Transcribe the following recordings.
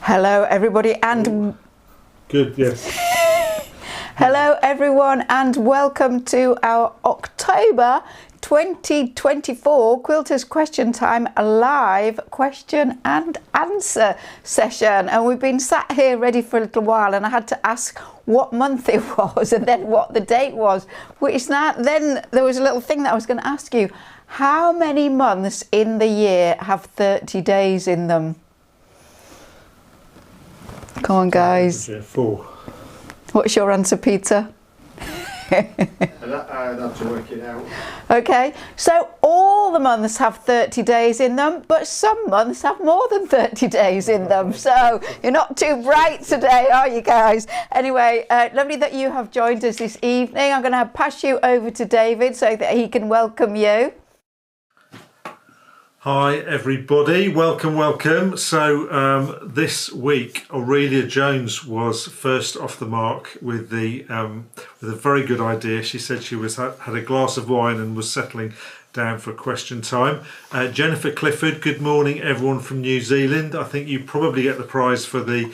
Hello everybody and... Good, yes. Hello everyone and welcome to our October 2024 Quilters Question Time live question and answer session. And we've been sat here ready for a little while and I had to ask what month it was and then what the date was, which then there was a little thing that I was going to ask you. How many months in the year have 30 days in them? Come on, guys. 4. What's your answer, Peter? I'd have to work it out. Okay, so all the months have 30 days in them, but some months have more than 30 days in them. So you're not too bright today, are you guys? Anyway, lovely that you have joined us this evening. I'm going to pass you over to David so that he can welcome you. Hi everybody, welcome. So this week Aurelia Jones was first off the mark with a very good idea. She said she had a glass of wine and was settling down for question time. Jennifer Clifford, good morning everyone from New Zealand. I think you probably get the prize for the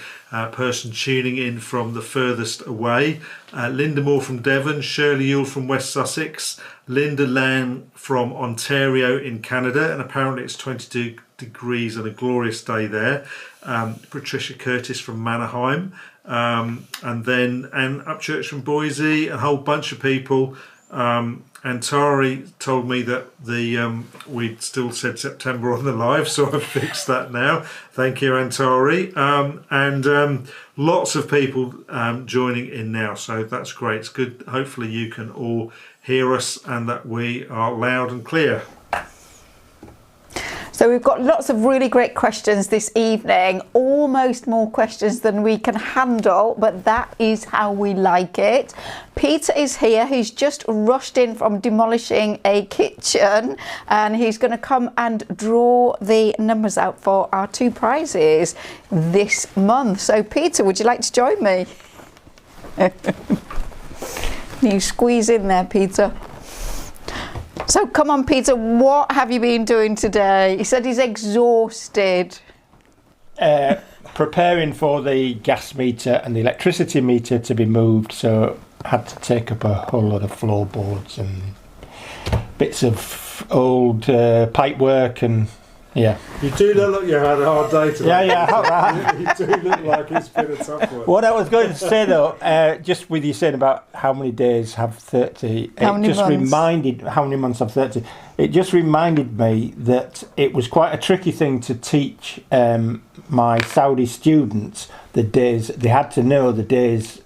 person tuning in from the furthest away. Linda Moore from Devon, Shirley Yule from West Sussex, Linda Lan from Ontario in Canada, and apparently it's 22 degrees and a glorious day there. Patricia Curtis from Mannerheim, and then Anne Upchurch from Boise, a whole bunch of people. Antari told me that we'd still said September on the live, so I've fixed that now. Thank you, Antari. And lots of people joining in now, so that's great. It's good. Hopefully you can all hear us and that we are loud and clear. So we've got lots of really great questions this evening, almost more questions than we can handle, but that is how we like it. Peter is here, he's just rushed in from demolishing a kitchen and he's going to come and draw the numbers out for our 2 prizes this month. So Peter, would you like to join me? You squeeze in there, Peter. So come on, Peter, what have you been doing today? He said he's exhausted. Preparing for the gas meter and the electricity meter to be moved, so I had to take up a whole lot of floorboards and bits of old pipe work and yeah. You do look like you had a hard day today. Yeah, You do look like it's been a tough one. What I was going to say though, just with you saying about how many days have 30, how many months have 30, it just reminded me that it was quite a tricky thing to teach my Saudi students the days. They had to know the days,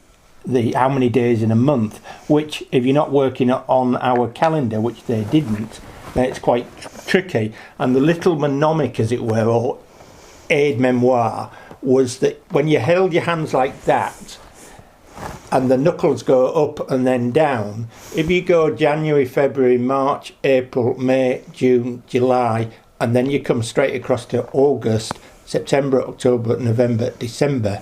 how many days in a month, which if you're not working on our calendar, which they didn't, then it's quite tricky. And the little mnemonic, as it were, or aide memoire, was that when you held your hands like that and the knuckles go up and then down, if you go January, February, March, April, May, June, July, and then you come straight across to August, September, October, November, December,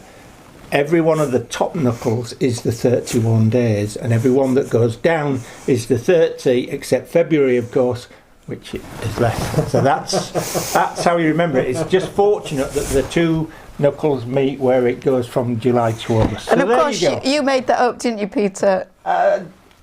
every one of the top knuckles is the 31 days, and every one that goes down is the 30, except February, of course, which is less. So that's how you remember it. It's just fortunate that the 2 knuckles meet where it goes from July to August. So and of course you made that up, didn't you, Peter?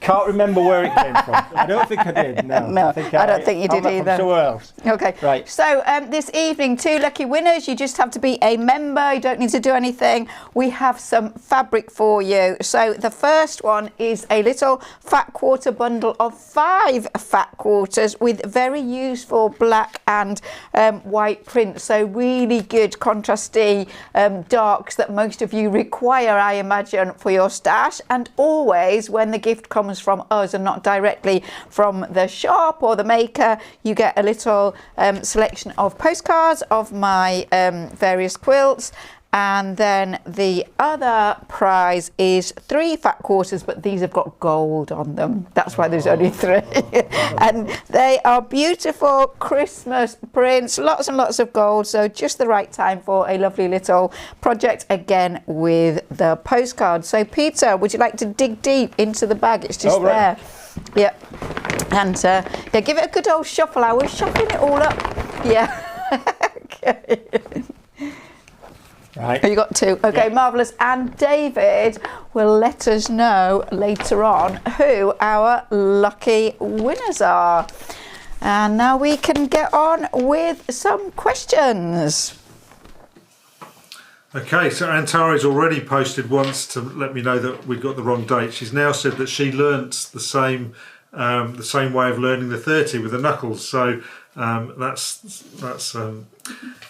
Can't remember where it came from. I don't think I did. No, no, I don't think you did either. Somewhere else. Okay. Right. So this evening, 2 lucky winners. You just have to be a member. You don't need to do anything. We have some fabric for you. So the first one is a little fat quarter bundle of 5 fat quarters with very useful black and white print. So really good contrasty darks that most of you require, I imagine, for your stash. And always when the gift comes from us and not directly from the shop or the maker, you get a little selection of postcards of my various quilts. And then the other prize is 3 fat quarters, but these have got gold on them. That's why there's only 3. And they are beautiful Christmas prints, lots and lots of gold. So just the right time for a lovely little project, again with the postcard. So Peter, would you like to dig deep into the bag? It's just there. Yep. And yeah, give it a good old shuffle. I was shuffling it all up. Yeah. Okay. Right. Oh, you got 2. Okay, Yeah. marvellous. And David will let us know later on who our lucky winners are. And now we can get on with some questions. Okay, so Antari's already posted once to let me know that we'd got the wrong date. She's now said that she learnt the same way of learning the 30 with the knuckles. So that's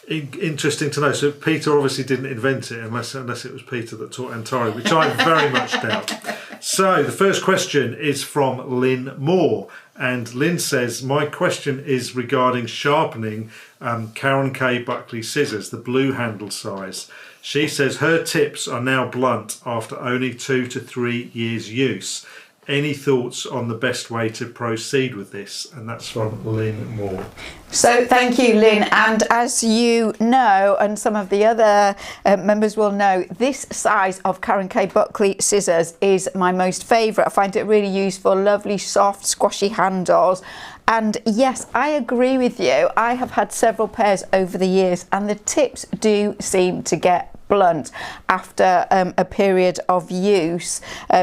interesting to know. So Peter obviously didn't invent it, unless it was Peter that taught Antari, which I very much doubt. So the first question is from Lynn Moore, and Lynn says, my question is regarding sharpening Karen K. Buckley scissors, the blue handle size. She says her tips are now blunt after only 2 to 3 years use. Any thoughts on the best way to proceed with this? And that's from Lynn Moore. So thank you, Lynn. And as you know, and some of the other members will know, this size of Karen K. Buckley scissors is my most favourite. I find it really useful, lovely, soft, squashy handles. And yes, I agree with you. I have had several pairs over the years, and the tips do seem to get blunt after a period of use.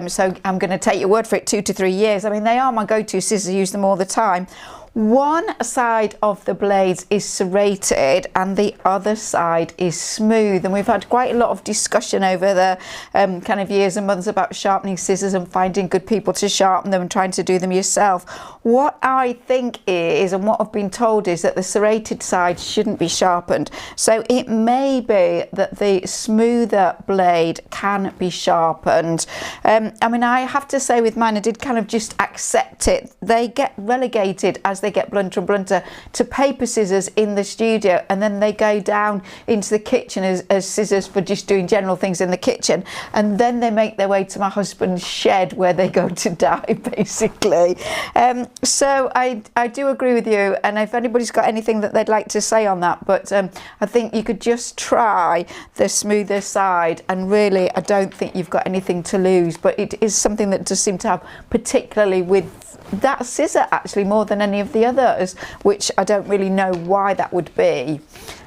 So I'm going to take your word for it, 2 to 3 years. I mean, they are my go-to scissors. I use them all the time. One side of the blades is serrated and the other side is smooth, and we've had quite a lot of discussion over the kind of years and months about sharpening scissors and finding good people to sharpen them and trying to do them yourself. What I think is, and what I've been told, is that the serrated side shouldn't be sharpened. So it may be that the smoother blade can be sharpened. I mean, I have to say with mine, I did kind of just accept it. They get relegated as they get blunter and blunter to paper scissors in the studio, and then they go down into the kitchen as scissors for just doing general things in the kitchen, and then they make their way to my husband's shed where they go to die, basically. So I do agree with you, and if anybody's got anything that they'd like to say on that, but I think you could just try the smoother side, and really I don't think you've got anything to lose. But it is something that does seem to have, particularly with that scissor, actually, more than any of the others, which I don't really know why that would be.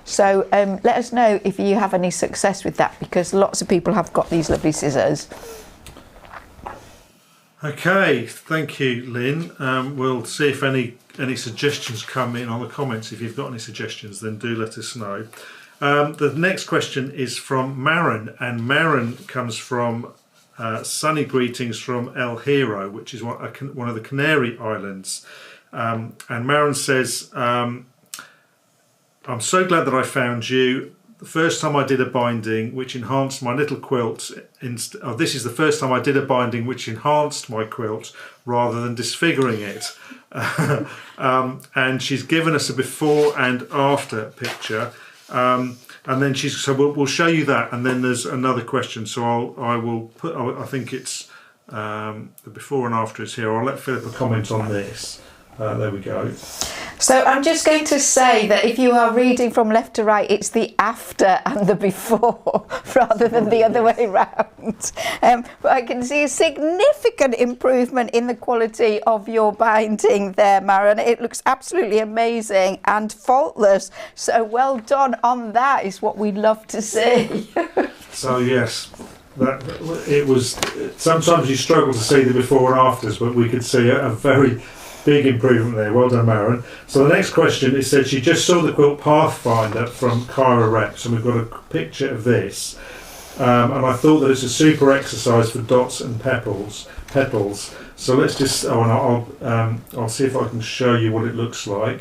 So let us know if you have any success with that, because lots of people have got these lovely scissors. Okay, thank you, Lynn. We'll see if any suggestions come in on the comments. If you've got any suggestions, then do let us know. The next question is from Marin, and Marin comes from sunny greetings from El Hierro, which is one of the Canary Islands. And Marin says, I'm so glad that I found you. The first time I did a binding which enhanced my little quilt, this is the first time I did a binding which enhanced my quilt rather than disfiguring it. And she's given us a before and after picture. And then we'll show you that, and then there's another question. So I will put, I think it's the before and after is here. I'll let Philippa comment on this. There we go. So I'm just going to say that if you are reading from left to right, it's the after and the before rather than the other way round. But I can see a significant improvement in the quality of your binding there, Marin. It looks absolutely amazing and faultless. So well done on that, is what we'd love to see. So yes, it was. Sometimes you struggle to see the before and afters, but we could see a very big improvement there. Well done, Marin. So the next question is said she just saw the quilt Pathfinder from Kyra Rex, and we've got a picture of this. And I thought that it's a super exercise for dots and petals. So let's just. I'll see if I can show you what it looks like.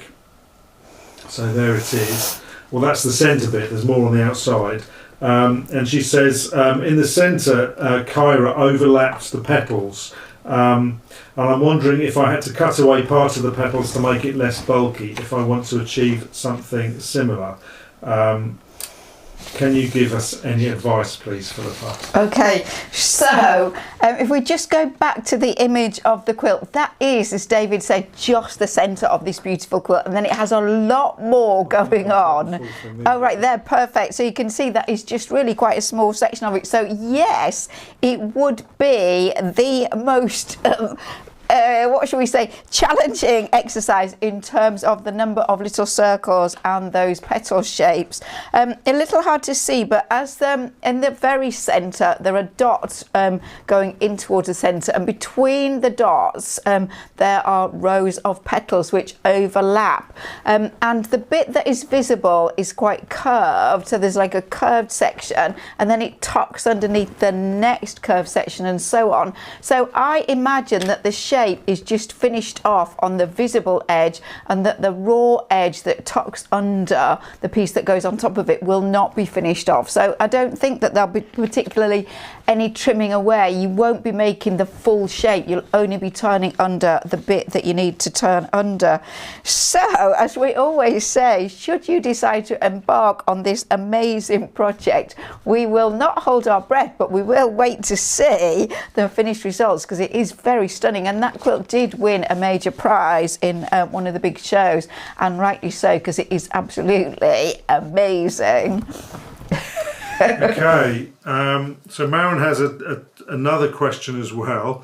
So there it is. Well, that's the centre bit. There's more on the outside. And she says in the centre, Kyra overlaps the petals. And I'm wondering if I had to cut away part of the petals to make it less bulky if I want to achieve something similar. Can you give us any advice, please, Philippa? Okay, so if we just go back to the image of the quilt, that is, as David said, just the centre of this beautiful quilt, and then it has a lot more going on. Oh, right there, perfect. So you can see that is just really quite a small section of it. So yes, it would be the most what should we say, challenging exercise in terms of the number of little circles and those petal shapes. A little hard to see, but as in the very centre there are dots going in towards the centre, and between the dots there are rows of petals which overlap, and the bit that is visible is quite curved, so there's like a curved section and then it tucks underneath the next curved section and so on. So I imagine that the shape is just finished off on the visible edge, and that the raw edge that tucks under the piece that goes on top of it will not be finished off. So I don't think that there'll be particularly any trimming away. You won't be making the full shape, you'll only be turning under the bit that you need to turn under. So as we always say, should you decide to embark on this amazing project, we will not hold our breath, but we will wait to see the finished results, because it is very stunning. And that quilt did win a major prize in one of the big shows, and rightly so, because it is absolutely amazing. Okay, so Maren has another question as well.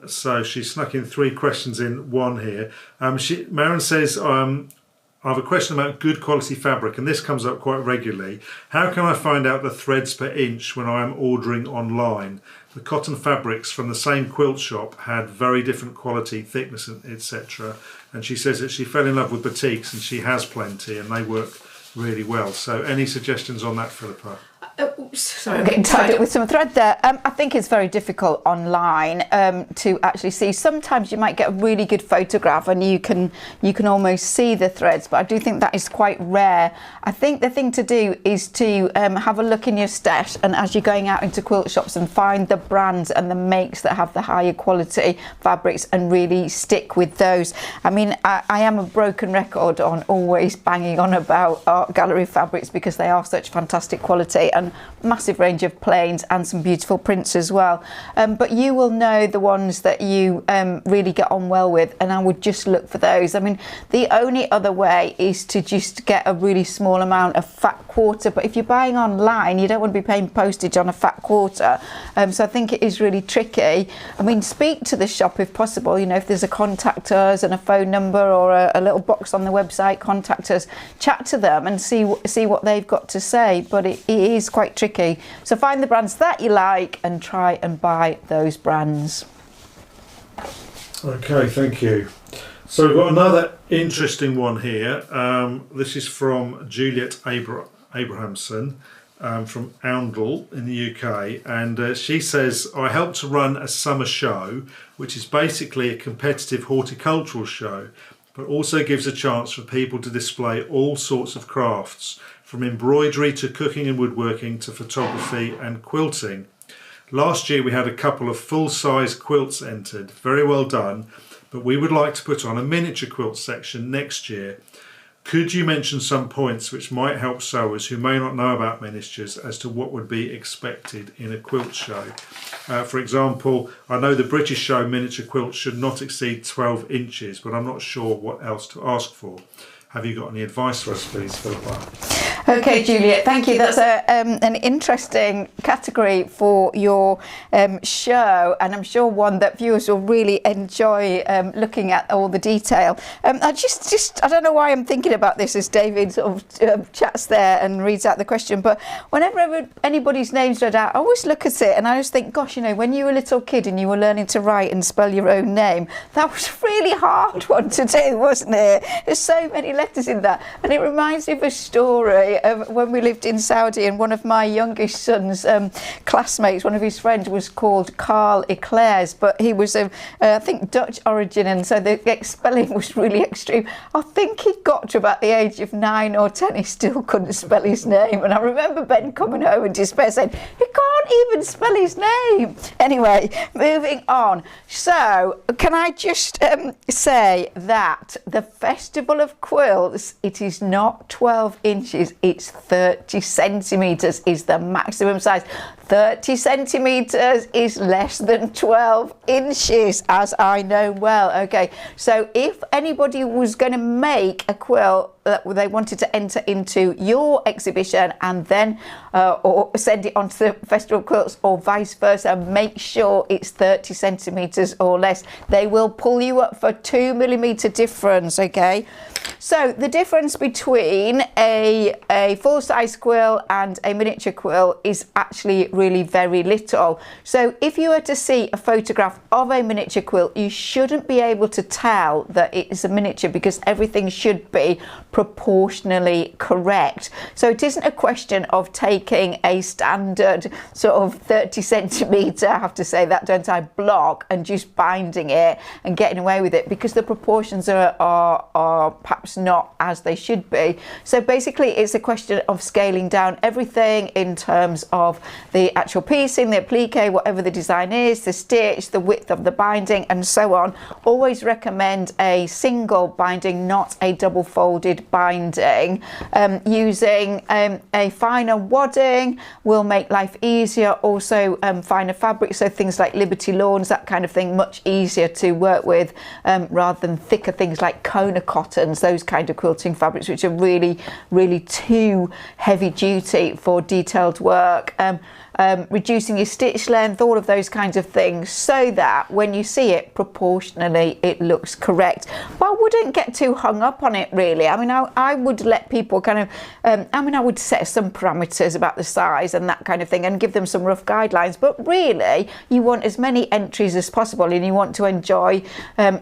So she snuck in 3 questions in one here. Maren says, I have a question about good quality fabric, and this comes up quite regularly. How can I find out the threads per inch when I am ordering online? The cotton fabrics from the same quilt shop had very different quality, thickness, etc. And she says that she fell in love with batiks, and she has plenty, and they work really well. So any suggestions on that, Philippa? Sorry, I'm getting tied up with some thread there. I think it's very difficult online to actually see. Sometimes you might get a really good photograph and you can almost see the threads, but I do think that is quite rare. I think the thing to do is to have a look in your stash, and as you're going out into quilt shops, and find the brands and the makes that have the higher quality fabrics and really stick with those. I mean, I am a broken record on always banging on about art gallery fabrics, because they are such fantastic quality, and massive range of plains and some beautiful prints as well, but you will know the ones that you really get on well with, and I would just look for those. I mean, the only other way is to just get a really small amount of fat quarter, but if you're buying online you don't want to be paying postage on a fat quarter, so I think it is really tricky. I mean, speak to the shop if possible, you know, if there's a contact us and a phone number or a little box on the website, contact us, chat to them and see what they've got to say, but it is quite tricky. So find the brands that you like and try and buy those brands. Okay, thank you. So we've got another interesting one here. This is from Juliet Abrahamson from Oundle in the UK, and she says, I helped to run a summer show, which is basically a competitive horticultural show, but also gives a chance for people to display all sorts of crafts, from embroidery to cooking and woodworking to photography and quilting. Last year we had a couple of full-size quilts entered, very well done, but we would like to put on a miniature quilt section next year. Could you mention some points which might help sewers who may not know about miniatures as to what would be expected in a quilt show? For example, I know the British show miniature quilts should not exceed 12 inches, but I'm not sure what else to ask for. Have you got any advice for us, please, Philippa? Okay, Juliet, thank you. That's an interesting category for your show, and I'm sure one that viewers will really enjoy looking at all the detail. I don't know why I'm thinking about this as David sort of chats there and reads out the question, but whenever anybody's name's read out, I always look at it and I just think, gosh, you know, when you were a little kid and you were learning to write and spell your own name, that was a really hard one to do, wasn't it? There's so many letters in that, and it reminds me of a story of when we lived in Saudi, and one of my youngest son's classmates, one of his friends, was called Carl Eclairs, but he was I think Dutch origin, and so the spelling was really extreme. I think he got to about the age of 9 or 10, he still couldn't spell his name, and I remember Ben coming home in despair saying, he can't even spell his name. Anyway, moving on. So can I just say that the Festival of Quilts quilts, it is not 12 inches, it's 30 centimetres is the maximum size. 30 centimetres is less than 12 inches, as I know well. Okay, so if anybody was going to make a quilt that they wanted to enter into your exhibition and then or send it on to the Festival of Quilts or vice versa, make sure it's 30 centimetres or less. They will pull you up for 2mm difference, okay? So the difference between a full-size quilt and a miniature quilt is actually really very little. So if you were to see a photograph of a miniature quilt, you shouldn't be able to tell that it is a miniature because everything should be proportionally correct. So it isn't a question of taking a standard sort of 30 centimetre, I have to say that, don't I, block and just binding it and getting away with it, because the proportions are perhaps not as they should be. So basically it's a question of scaling down everything in terms of the actual piecing, the applique, whatever the design is, the stitch, the width of the binding and so on. Always recommend a single binding, not a double folded binding. Using a finer wadding will make life easier. Also finer fabric, so things like Liberty Lawns, that kind of thing, much easier to work with rather than thicker things like Kona cottons, those kind of quilting fabrics which are really too heavy duty for detailed work. Reducing your stitch length, all of those kinds of things, so that when you see it proportionally it looks correct. But I wouldn't get too hung up on it really. I mean, I would let people kind of I would set some parameters about the size and that kind of thing and give them some rough guidelines, but really you want as many entries as possible, and you want to enjoy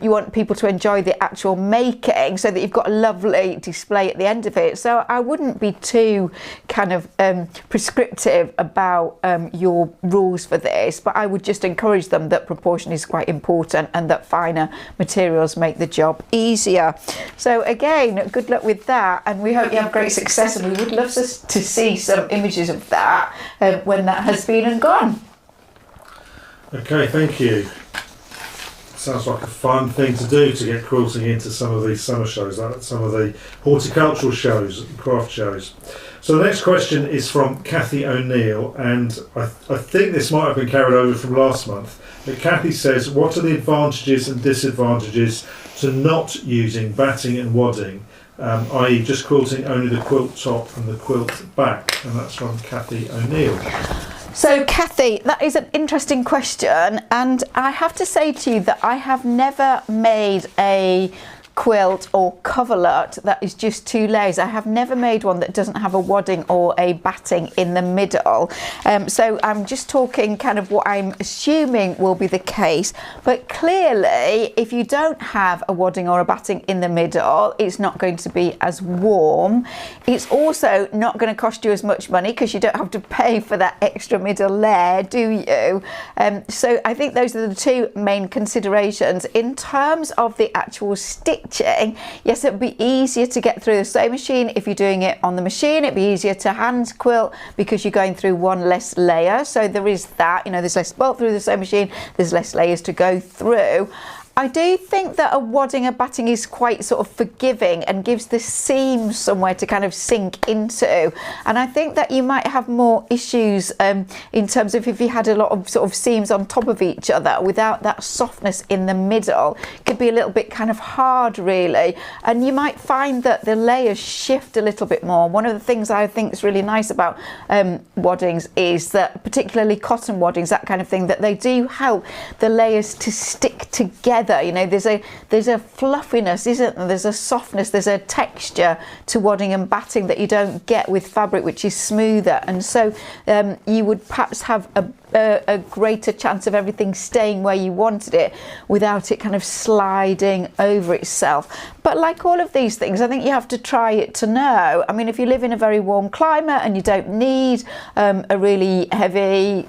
you want people to enjoy the actual making so that you've got a lovely display at the end of it. So I wouldn't be too kind of prescriptive about your rules for this, but I would just encourage them that proportion is quite important and that finer materials make the job easier. So again, good luck with that, and we hope you have great success, and we would love to see some images of that when that has been and gone. Okay, thank you. Sounds like a fun thing to do, to get quilting into some of these summer shows, like some of the horticultural shows and craft shows. So the next question is from Kathy O'Neill, and I think this might have been carried over from last month. But Kathy says, what are the advantages and disadvantages to not using batting and wadding, i.e. just quilting only the quilt top and the quilt back? And that's from Kathy O'Neill. So Kathy, that is an interesting question, and I have to say to you that I have never made a quilt or coverlet that is just two layers. I have never made one that doesn't have a wadding or a batting in the middle. So I'm just talking kind of what I'm assuming will be the case. But clearly, if you don't have a wadding or a batting in the middle, it's not going to be as warm. It's also not going to cost you as much money because you don't have to pay for that extra middle layer, do you? So I think those are the two main considerations. In terms of the actual stitching, yes, it would be easier to get through the sewing machine. If you're doing it on the machine, it'd be easier to hand quilt because you're going through one less layer. So there is that, you know, there's less bulk through the sewing machine, there's less layers to go through. I do think that a wadding and batting is quite sort of forgiving and gives the seam somewhere to kind of sink into. And I think that you might have more issues in terms of if you had a lot of sort of seams on top of each other without that softness in the middle. It could be a little bit kind of hard really. And you might find that the layers shift a little bit more. One of the things I think is really nice about waddings is that, particularly cotton waddings, that kind of thing, that they do help the layers to stick together. You know, there's a fluffiness, isn't there? There's a softness, there's a texture to wadding and batting that you don't get with fabric which is smoother, and so you would perhaps have a greater chance of everything staying where you wanted it without it kind of sliding over itself. But like all of these things, I think you have to try it to know. I mean, if you live in a very warm climate and you don't need a really heavy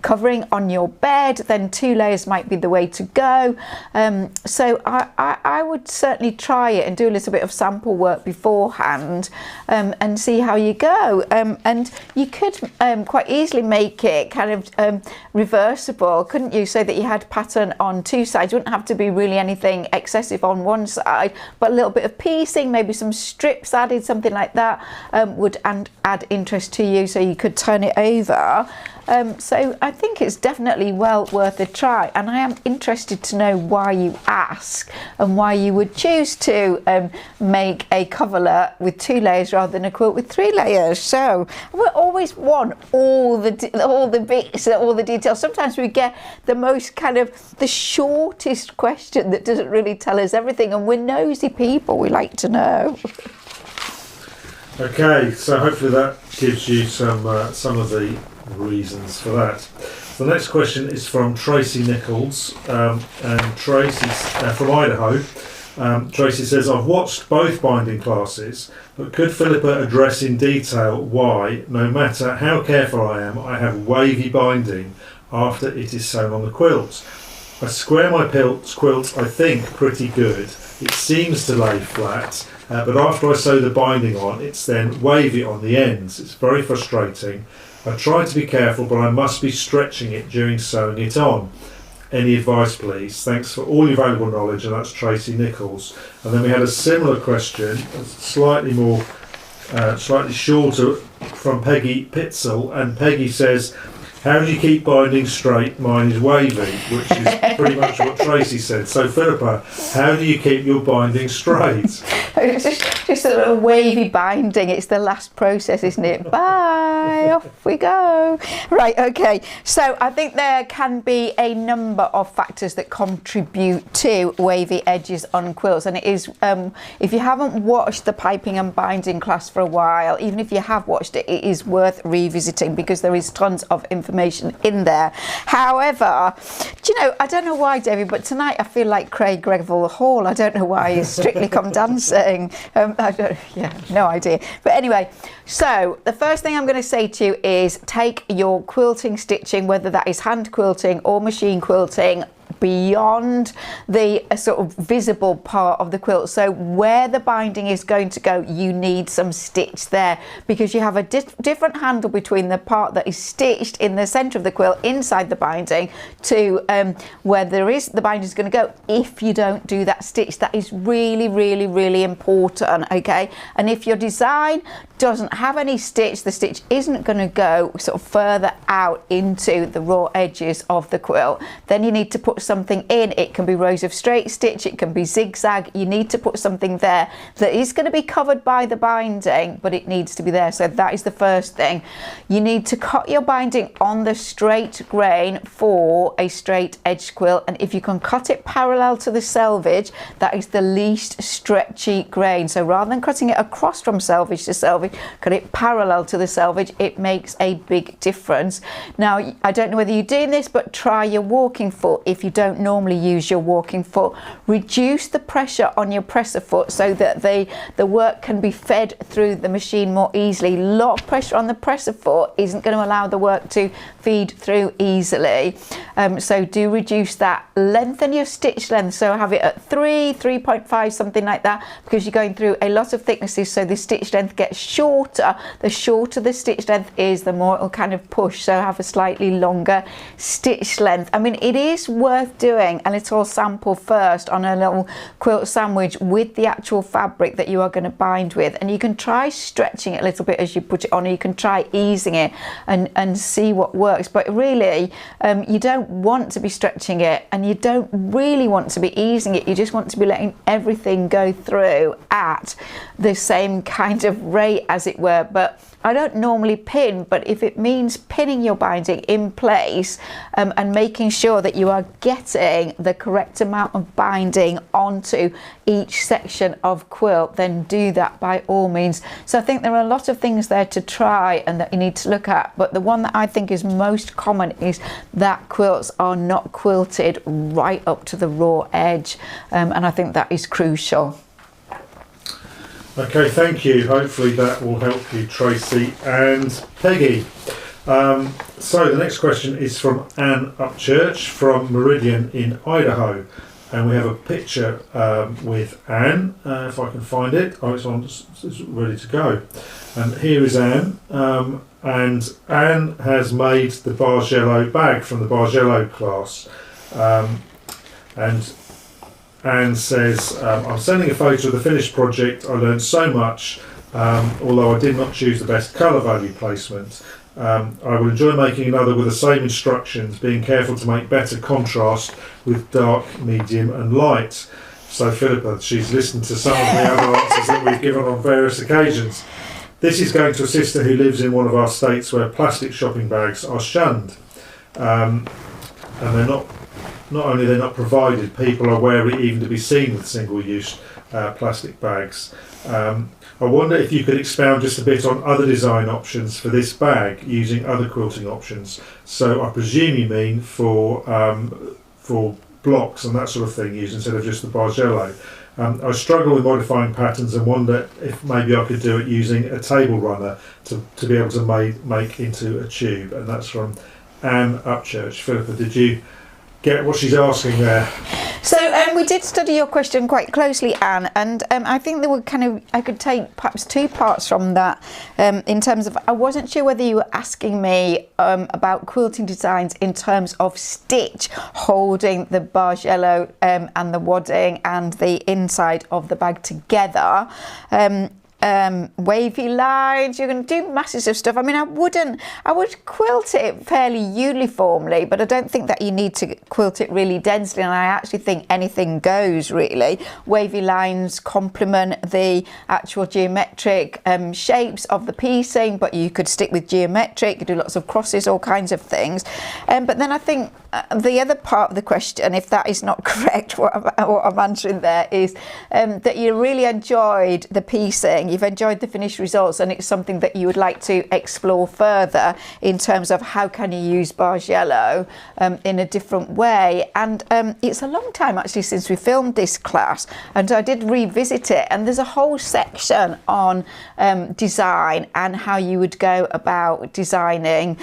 covering on your bed, then two layers might be the way to go. So I would certainly try it and do a little bit of sample work beforehand, and see how you go. And you could quite easily make it kind of reversible, couldn't you? So that you had pattern on two sides. You wouldn't have to be really anything excessive on one side, but a little bit of piecing, maybe some strips added, something like that, would add interest to you, so you could turn it over. So I think it's definitely well worth a try, and I am interested to know why you ask and why you would choose to make a coverlet with 2 layers rather than a quilt with 3 layers. So we always want all the bits, all the details. Sometimes we get the most kind of the shortest question that doesn't really tell us everything, and we're nosy people, we like to know. Okay, so hopefully that gives you some of the reasons for that. The next question is from Tracy Nichols, and Tracy's from Idaho. Tracy says, I've watched both binding classes, but could Philippa address in detail why, no matter how careful I am, I have wavy binding after it is sewn on the quilt? I square my quilt, I think, pretty good. It seems to lay flat, but after I sew the binding on, it's then wavy on the ends. It's very frustrating. I try to be careful, but I must be stretching it during sewing it on. Any advice, please? Thanks for all your valuable knowledge. And that's Tracy Nichols. And then we had a similar question, slightly shorter, from Peggy Pitzel. And Peggy says, how do you keep binding straight? Mine is wavy, which is pretty much what Tracy said. So Philippa, how do you keep your binding straight? It's just a little wavy binding. It's the last process, isn't it? Bye, off we go. Right, okay. So I think there can be a number of factors that contribute to wavy edges on quilts. And it is, if you haven't watched the piping and binding class for a while, even if you have watched it, it is worth revisiting because there is tons of information in there. However, do you know, I don't know why, David, but tonight I feel like Craig Greville Hall. I don't know why he's Strictly Come Dancing. No idea. But anyway, so the first thing I'm going to say to you is take your quilting stitching, whether that is hand quilting or machine quilting, beyond the sort of visible part of the quilt. So where the binding is going to go, you need some stitch there, because you have a different handle between the part that is stitched in the center of the quilt inside the binding to where the binding is going to go. If you don't do that stitch, that is really, really, really important. Okay, and if your design doesn't have any stitch, the stitch isn't going to go sort of further out into the raw edges of the quilt, then you need to put something in. It can be rows of straight stitch, it can be zigzag. You need to put something there that is going to be covered by the binding, but it needs to be there. So that is the first thing. You need to cut your binding on the straight grain for a straight edge quilt, and if you can cut it parallel to the selvage, that is the least stretchy grain. So rather than cutting it across from selvage to selvage, cut it parallel to the selvage. It makes a big difference. Now, I don't know whether you're doing this, but try your walking foot. If you don't normally use your walking foot, reduce the pressure on your presser foot so that the work can be fed through the machine more easily. A lot of pressure on the presser foot isn't going to allow the work to feed through easily. So do reduce that. Lengthen your stitch length, so have it at 3.5, something like that, because you're going through a lot of thicknesses, so the stitch length gets shorter. The shorter the stitch length is, the more it will kind of push, so have a slightly longer stitch length. I mean, it is worth doing a little sample first on a little quilt sandwich with the actual fabric that you are going to bind with, and you can try stretching it a little bit as you put it on, or you can try easing it and see what works. But really, you don't want to be stretching it, and you don't really want to be easing it. You just want to be letting everything go through at the same kind of rate, as it were. But I don't normally pin, but if it means pinning your binding in place and making sure that you are getting the correct amount of binding onto each section of quilt, then do that by all means. So I think there are a lot of things there to try and that you need to look at, but the one that I think is most common is that quilts are not quilted right up to the raw edge, and I think that is crucial. Okay, thank you. Hopefully that will help you, Tracy and Peggy. So the next question is from Anne Upchurch from Meridian in Idaho. and we have a picture with Anne, if I can find it. Oh, it's ready to go. And here is Anne, and Anne has made the Bargello bag from the Bargello class. And Anne says, I'm sending a photo of the finished project. I learned so much, although I did not choose the best colour value placement. I will enjoy making another with the same instructions, being careful to make better contrast with dark, medium and light. So Philippa, she's listened to some of the other answers that we've given on various occasions. This is going to a sister who lives in one of our states where plastic shopping bags are shunned. And they're not only they're not provided, people are wary even to be seen with single-use plastic bags. I wonder if you could expound just a bit on other design options for this bag using other quilting options. So I presume you mean for blocks and that sort of thing used instead of just the Bargello. I struggle with modifying patterns and wonder if maybe I could do it using a table runner to be able to make into a tube. And that's from Anne Upchurch. Philippa, did you get what she's asking there? So we did study your question quite closely, Anne, and I think there were I could take perhaps two parts from that in terms of, I wasn't sure whether you were asking me about quilting designs in terms of stitch, holding the Bargello and the Wding and the inside of the bag together. Wavy lines, you're going to do masses of stuff. I mean, I would quilt it fairly uniformly, but I don't think that you need to quilt it really densely, and I actually think anything goes really. Wavy lines complement the actual geometric shapes of the piecing, but you could stick with geometric, you could do lots of crosses, all kinds of things. But then I think the other part of the question, if that is not correct, what I'm answering there is that you really enjoyed the piecing, you've enjoyed the finished results, and it's something that you would like to explore further in terms of how can you use Bargello in a different way. And it's a long time actually since we filmed this class, and I did revisit it, and there's a whole section on design and how you would go about designing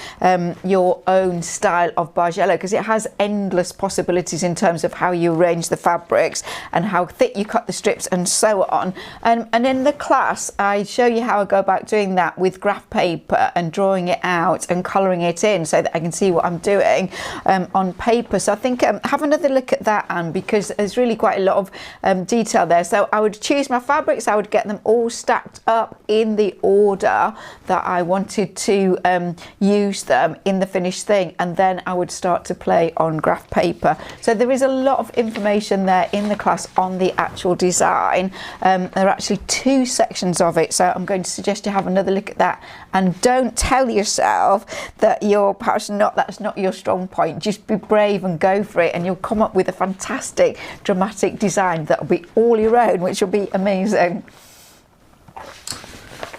your own style of Bargello, because it has endless possibilities in terms of how you arrange the fabrics and how thick you cut the strips and so on. And in the class I show you how I go about doing that with graph paper and drawing it out and colouring it in so that I can see what I'm doing on paper. So I think have another look at that, Anne, because there's really quite a lot of detail there. So I would choose my fabrics, I would get them all stacked up in the order that I wanted to use them in the finished thing, and then I would start to play on graph paper. So there is a lot of information there in the class on the actual design. There are actually two sections of it, so I'm going to suggest you have another look at that, and don't tell yourself that that's not your strong point. Just be brave and go for it, and you'll come up with a fantastic dramatic design that'll be all your own, which will be amazing.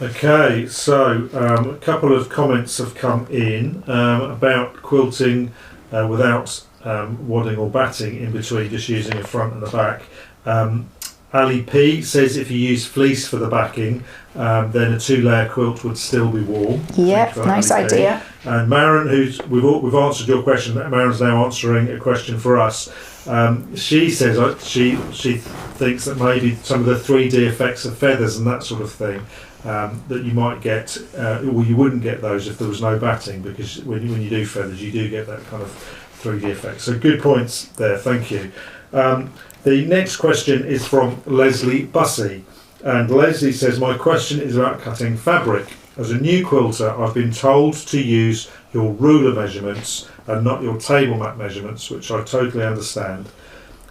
Okay, so a couple of comments have come in about quilting without wadding or batting in between, just using a front and a back. Ali P says if you use fleece for the backing, then a two-layer quilt would still be warm. Yeah, nice idea. And Maren, we've answered your question. Maren's now answering a question for us. She says she thinks that maybe some of the 3D effects of feathers and that sort of thing that you might get, well, you wouldn't get those if there was no batting, because when you do feathers, you do get that kind of 3D effect. So good points there. Thank you. The next question is from Leslie Bussey, and Leslie says, my question is about cutting fabric. As a new quilter, I've been told to use your ruler measurements and not your table mat measurements, which I totally understand.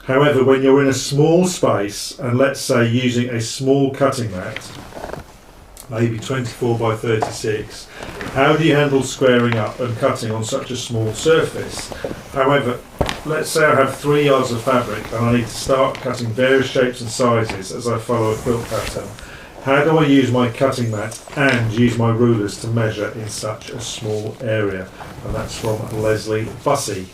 However, when you're in a small space, and let's say using a small cutting mat, maybe 24 by 36, how do you handle squaring up and cutting on such a small surface? However, let's say I have 3 yards of fabric and I need to start cutting various shapes and sizes as I follow a quilt pattern. How do I use my cutting mat and use my rulers to measure in such a small area? And that's from Leslie Bussey.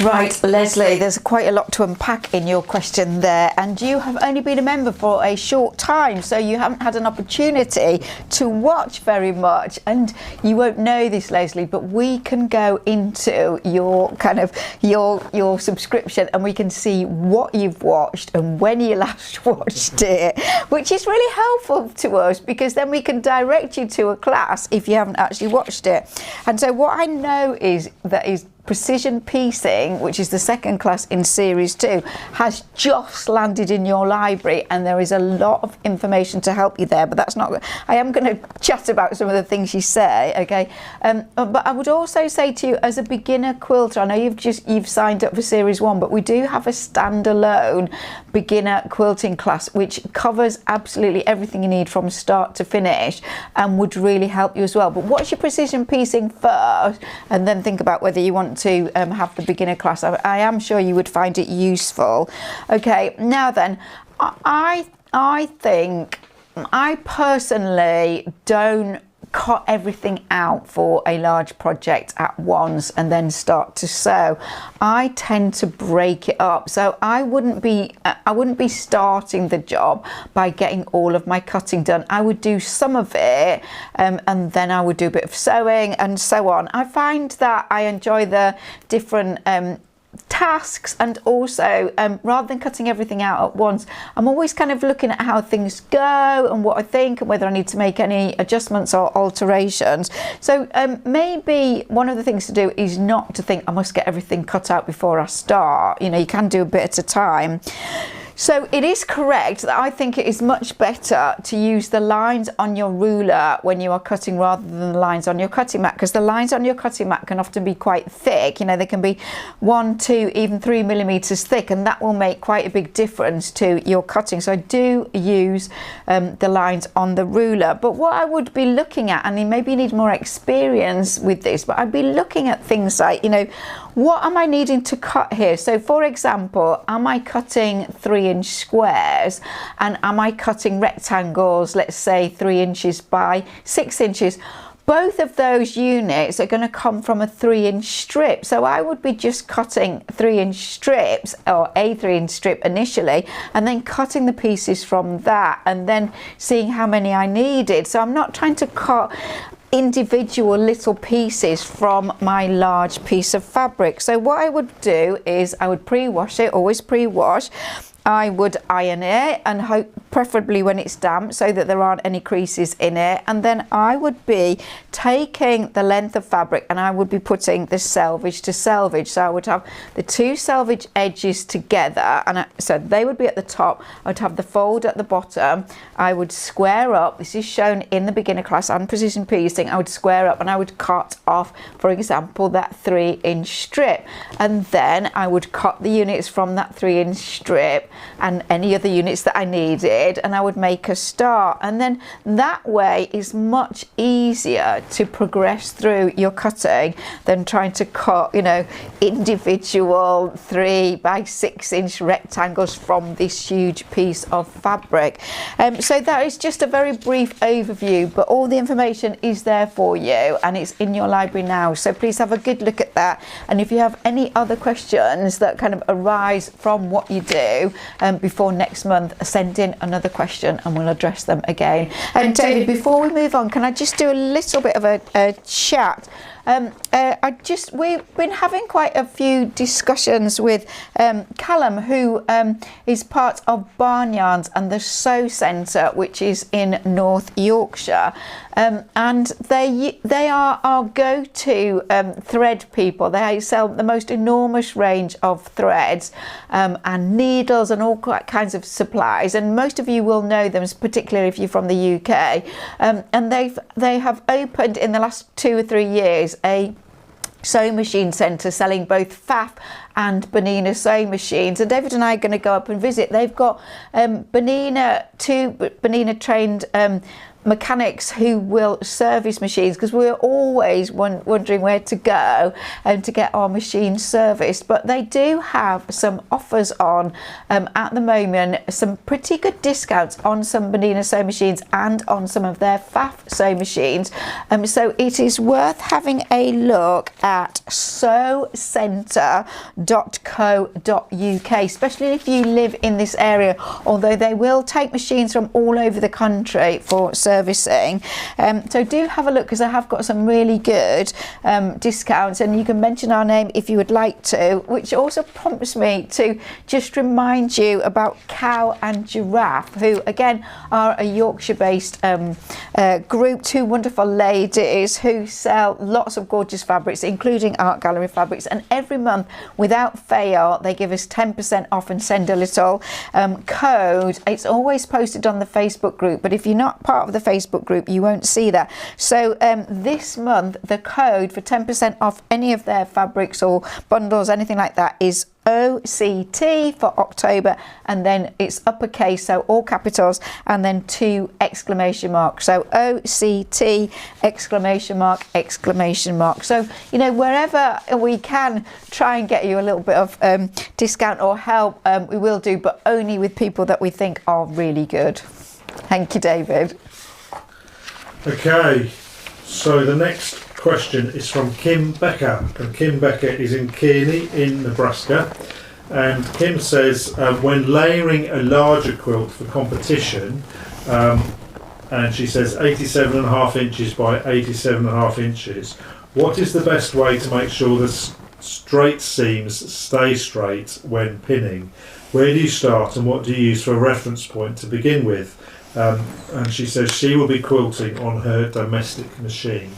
Right, Leslie, there's quite a lot to unpack in your question there, and you have only been a member for a short time, so you haven't had an opportunity to watch very much, and you won't know this, Leslie, but we can go into your your subscription and we can see what you've watched and when you last watched it, which is really helpful to us because then we can direct you to a class if you haven't actually watched it. And so what I know is that precision piecing, which is the second class in series 2, has just landed in your library, and there is a lot of information to help you there, but that's not, I am going to chat about some of the things you say, okay, but I would also say to you, as a beginner quilter, I know you've signed up for series 1, but we do have a standalone beginner quilting class which covers absolutely everything you need from start to finish and would really help you as well. But watch your precision piecing first and then think about whether you want to have the beginner class. I am sure you would find it useful. Okay, now then, I think I personally don't cut everything out for a large project at once and then start to sew. I tend to break it up, so I wouldn't be starting the job by getting all of my cutting done. I would do some of it and then I would do a bit of sewing and so on. I find that I enjoy the different tasks, and also rather than cutting everything out at once, I'm always kind of looking at how things go and what I think and whether I need to make any adjustments or alterations. So maybe one of the things to do is not to think I must get everything cut out before I start. You know, you can do a bit at a time. So it is correct that I think it is much better to use the lines on your ruler when you are cutting rather than the lines on your cutting mat, because the lines on your cutting mat can often be quite thick. You know, they can be 1, 2, even 3 millimeters thick, and that will make quite a big difference to your cutting. So I do use the lines on the ruler. But what I would be looking at, and maybe you need more experience with this, but I'd be looking at things like, you know, what am I needing to cut here? So for example, am I cutting 3-inch squares, and am I cutting rectangles, let's say 3 inches by 6 inches? Both of those units are going to come from a 3-inch strip, so I would be just cutting 3-inch strips, or a 3-inch strip initially, and then cutting the pieces from that and then seeing how many I needed. So I'm not trying to cut individual little pieces from my large piece of fabric. So what I would do is I would pre-wash it, always pre-wash. I would iron it, and hope preferably when it's damp so that there aren't any creases in it, and then I would be taking the length of fabric and I would be putting the selvage to selvage. So I would have the 2 selvage edges together, and so they would be at the top. I would have the fold at the bottom. I would square up. This is shown in the beginner class on precision piecing. I would square up and I would cut off, for example, that 3-inch strip, and then I would cut the units from that 3-inch strip and any other units that I needed, and I would make a start, and then that way is much easier to progress through your cutting than trying to cut, you know, individual 3 by 6 inch rectangles from this huge piece of fabric. So that is just a very brief overview, but all the information is there for you and it's in your library now, so please have a good look at that. And if you have any other questions that kind of arise from what you do, before next month, send in another question and we'll address them again. And David, before we move on, can I just do a little bit of a chat? We've been having quite a few discussions with Callum, who is part of Barnyarns and the Sew Centre, which is in North Yorkshire, and they are our go-to thread people. They sell the most enormous range of threads and needles and all kinds of supplies, and most of you will know them, particularly if you're from the UK, and they have opened in the last 2 or 3 years a sewing machine centre selling both Pfaff and Bernina sewing machines, and David and I are going to go up and visit. They've got two Bernina trained mechanics who will service machines, because we're always wondering where to go and to get our machines serviced. But they do have some offers on at the moment, some pretty good discounts on some Beading sewing machines and on some of their FAF sewing machines. So it is worth having a look at sewcentre.co.uk, especially if you live in this area, although they will take machines from all over the country for servicing. So do have a look, because I have got some really good discounts, and you can mention our name if you would like to, which also prompts me to just remind you about Cow and Giraffe, who again are a Yorkshire based group, two wonderful ladies who sell lots of gorgeous fabrics, including art gallery fabrics, and every month without fail they give us 10% off and send a little code. It's always posted on the Facebook group, but if you're not part of the Facebook group you won't see that. So this month the code for 10% off any of their fabrics or bundles, anything like that, is OCT for October, and then it's uppercase, so all capitals, and then 2 exclamation marks. So OCT exclamation mark exclamation mark. So you know, wherever we can try and get you a little bit of discount or help, we will do, but only with people that we think are really good. Thank you, David. Okay, so the next question is from Kim Becker, and Kim Becker is in Kearney in Nebraska, and Kim says when layering a larger quilt for competition, and she says 87.5 inches by 87.5 inches, what is the best way to make sure the straight seams stay straight when pinning? Where do you start, and what do you use for a reference point to begin with? And she says she will be quilting on her domestic machine.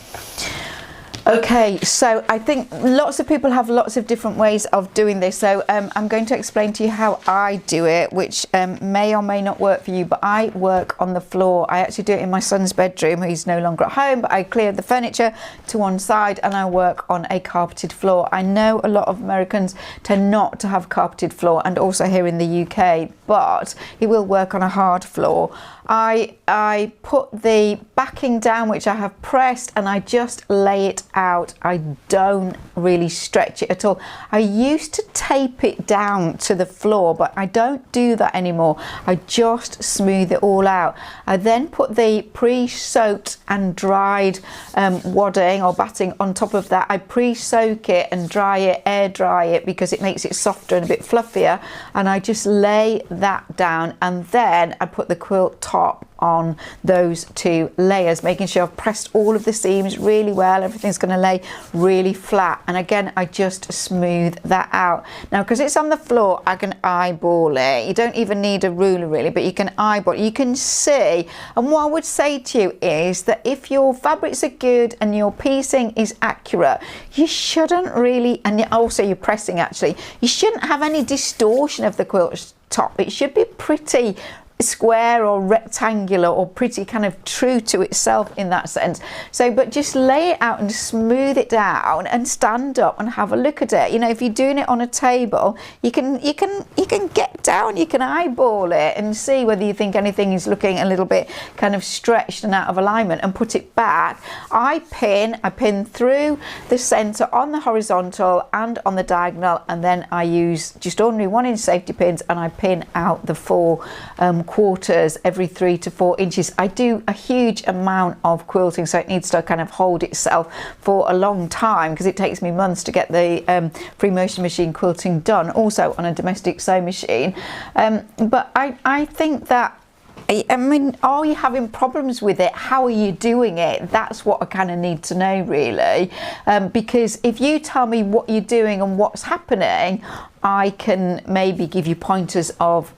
Okay, so I think lots of people have lots of different ways of doing this, so I'm going to explain to you how I do it, which may or may not work for you, but I work on the floor. I actually do it in my son's bedroom. He's no longer at home, but I clear the furniture to one side and I work on a carpeted floor. I know a lot of Americans tend not to have carpeted floor, and also here in the UK, but he will work on a hard floor. I put the backing down, which I have pressed, and I just lay it out. I don't really stretch it at all. I used to tape it down to the floor, but I don't do that anymore. I just smooth it all out. I then put the pre-soaked and dried wadding or batting on top of that. I pre-soak it and dry it, air dry it, because it makes it softer and a bit fluffier, and I just lay that down, and then I put the quilt top on those 2 layers, making sure I've pressed all of the seams really well. Everything's going to lay really flat, and again I just smooth that out. Now, because it's on the floor, I can eyeball it. You don't even need a ruler really, but you can eyeball it. You can see, and what I would say to you is that if your fabrics are good and your piecing is accurate, you shouldn't really, and also your pressing actually, you shouldn't have any distortion of the quilt top. It should be pretty square or rectangular, or pretty kind of true to itself in that sense. So, but just lay it out and smooth it down and stand up and have a look at it. You know, if you're doing it on a table, you can get down, you can eyeball it and see whether you think anything is looking a little bit kind of stretched and out of alignment, and put it back. I pin through the center on the horizontal and on the diagonal, and then I use just ordinary 1-inch safety pins, and I pin out the 4 quarters every 3 to 4 inches. I do a huge amount of quilting, so it needs to kind of hold itself for a long time, because it takes me months to get the free motion machine quilting done, also on a domestic sewing machine. But I think that, I mean, are you having problems with it? How are you doing it? That's what I kind of need to know, really. Because if you tell me what you're doing and what's happening, I can maybe give you pointers of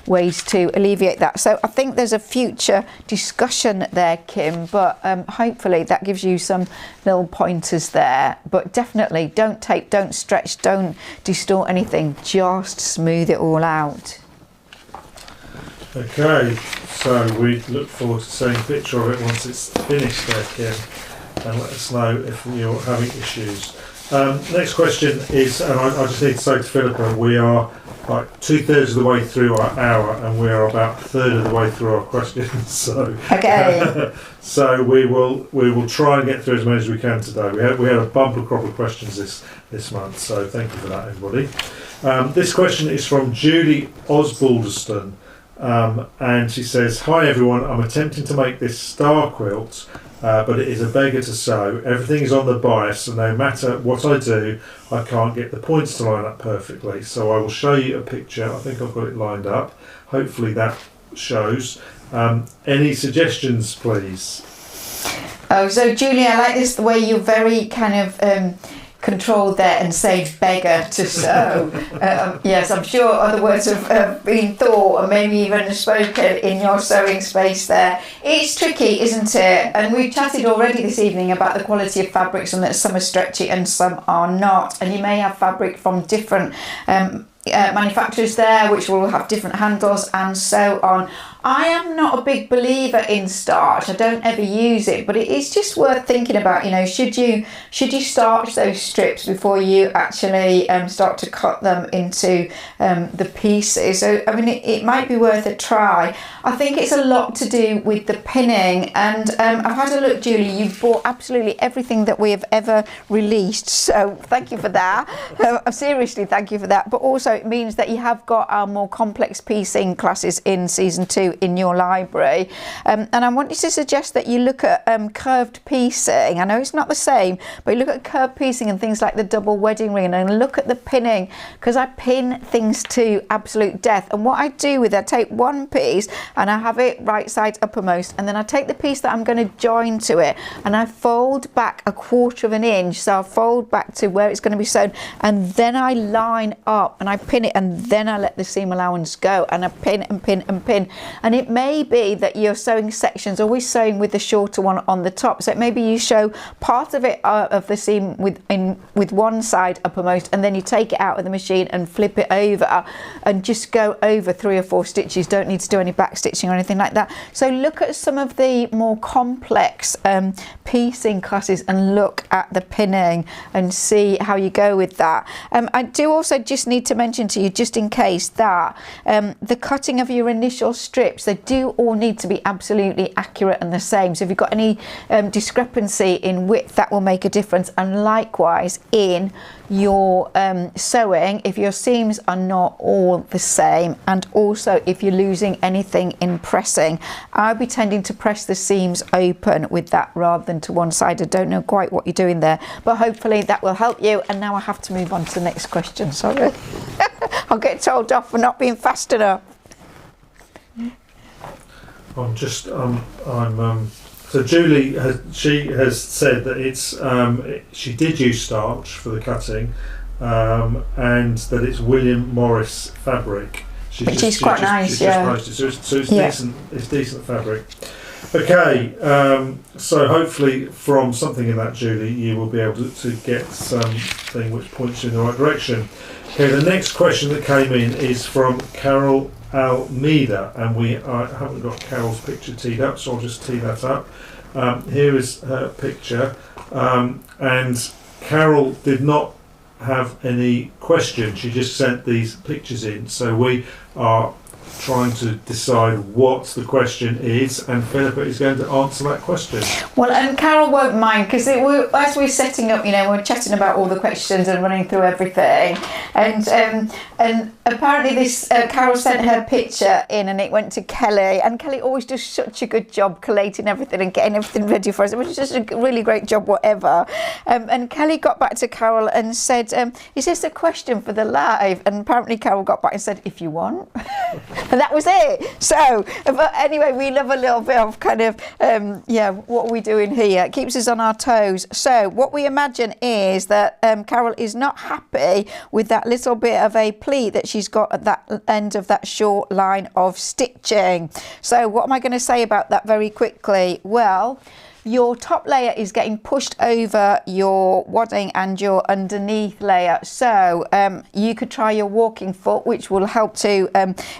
ways to alleviate that. So I think there's a future discussion there, Kim, but hopefully that gives you some little pointers there. But definitely don't tape, don't stretch, don't distort anything, just smooth it all out. Okay, so we look forward to seeing a picture of it once it's finished there, Kim, and let us know if you're having issues. Next question is, and I just need to say to Philippa, we are like 2/3 of the way through our hour, and we are about 1/3 of the way through our questions. So, Okay. so we will try and get through as many as we can today. We had a bumper crop of questions this month, so thank you for that, everybody. This question is from Julie Osbaldeston, and she says, "Hi everyone, I'm attempting to make this star quilt, but it is a beggar to sew. Everything is on the bias, so no matter what I do, I can't get the points to line up perfectly. So I will show you a picture. I think I've got it lined up. Hopefully that shows. Any suggestions, please?" Oh, so Julie, I like this, the way you're very kind of controlled there and say beggar to sew. Yes, I'm sure other words have been thought and maybe even spoken in your sewing space there. It's tricky, isn't it? And we've chatted already this evening about the quality of fabrics and that some are stretchy and some are not. And you may have fabric from different manufacturers there which will have different handles and so on. I am not a big believer in starch. I don't ever use it, but it is just worth thinking about. You know, should you starch those strips before you actually start to cut them into the pieces? So I mean, it might be worth a try. I think it's a lot to do with the pinning, and I've had a look, Julie. You've bought absolutely everything that we have ever released, so thank you for that. Seriously, thank you for that. But also, it means that you have got our more complex piecing classes in season 2 in your library, and I want you to suggest that you look at curved piecing. I know it's not the same, but you look at curved piecing and things like the double wedding ring, and look at the pinning, because I pin things to absolute death. And what I do with it, I take one piece and I have it right side uppermost, and then I take the piece that I'm going to join to it and I fold back 1/4 inch, so I'll fold back to where it's going to be sewn, and then I line up and I pin it, and then I let the seam allowance go, and I pin and pin and pin. And it may be that you're sewing sections, always sewing with the shorter one on the top, so maybe you show part of it of the seam with one side uppermost, and then you take it out of the machine and flip it over and just go over 3 or 4 stitches. Don't need to do any back stitching or anything like that. So look at some of the more complex piecing classes and look at the pinning and see how you go with that. I do also just need to mention to you, just in case, that the cutting of your initial strips, they do all need to be absolutely accurate and the same. So if you've got any discrepancy in width, that will make a difference. And likewise in your sewing, if your seams are not all the same, and also if you're losing anything in pressing, I'll be tending to press the seams open with that rather than to one side. I don't know quite what you're doing there, but hopefully that will help you. And now I have to move on to the next question. Sorry. I'll get told off for not being fast enough. So Julie has said that it's she did use starch for the cutting, and that it's William Morris fabric. Which is quite nice, yeah. So it's decent. It's decent fabric. Okay, so hopefully from something in that, Julie, you will be able to get something which points you in the right direction. Okay, the next question that came in is from Carol Almeida, and I haven't got Carol's picture teed up, so I'll just tee that up. Here is her picture, and Carol did not have any questions. She just sent these pictures in, so we are trying to decide what the question is, and Philippa is going to answer that question. Well, and Carol won't mind, because as we're setting up, you know, we're chatting about all the questions and running through everything, and apparently this Carol sent her picture in, and it went to Kelly, and Kelly always does such a good job collating everything and getting everything ready for us, which is just a really great job, whatever. And Kelly got back to Carol and said, "Is this a question for the live?" And apparently Carol got back and said, "If you want." And that was it. So, but anyway, we love a little bit of kind of, what are we doing here? It keeps us on our toes. So what we imagine is that Carol is not happy with that little bit of a pleat that she's got at that end of that short line of stitching. So what am I going to say about that very quickly? Well, your top layer is getting pushed over your wadding and your underneath layer, so you could try your walking foot, which will help to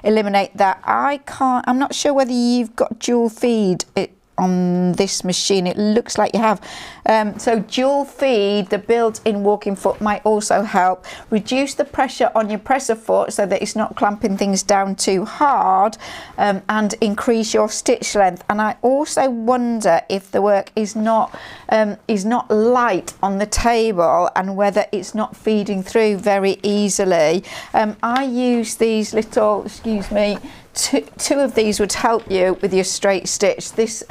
eliminate that. I'm not sure whether you've got dual feed on this machine. It looks like you have. So dual feed, the built-in walking foot might also help. Reduce the pressure on your presser foot so that it's not clamping things down too hard, and increase your stitch length. And I also wonder if the work is not light on the table and whether it's not feeding through very easily. I use these little, excuse me, two of these would help you with your straight stitch. This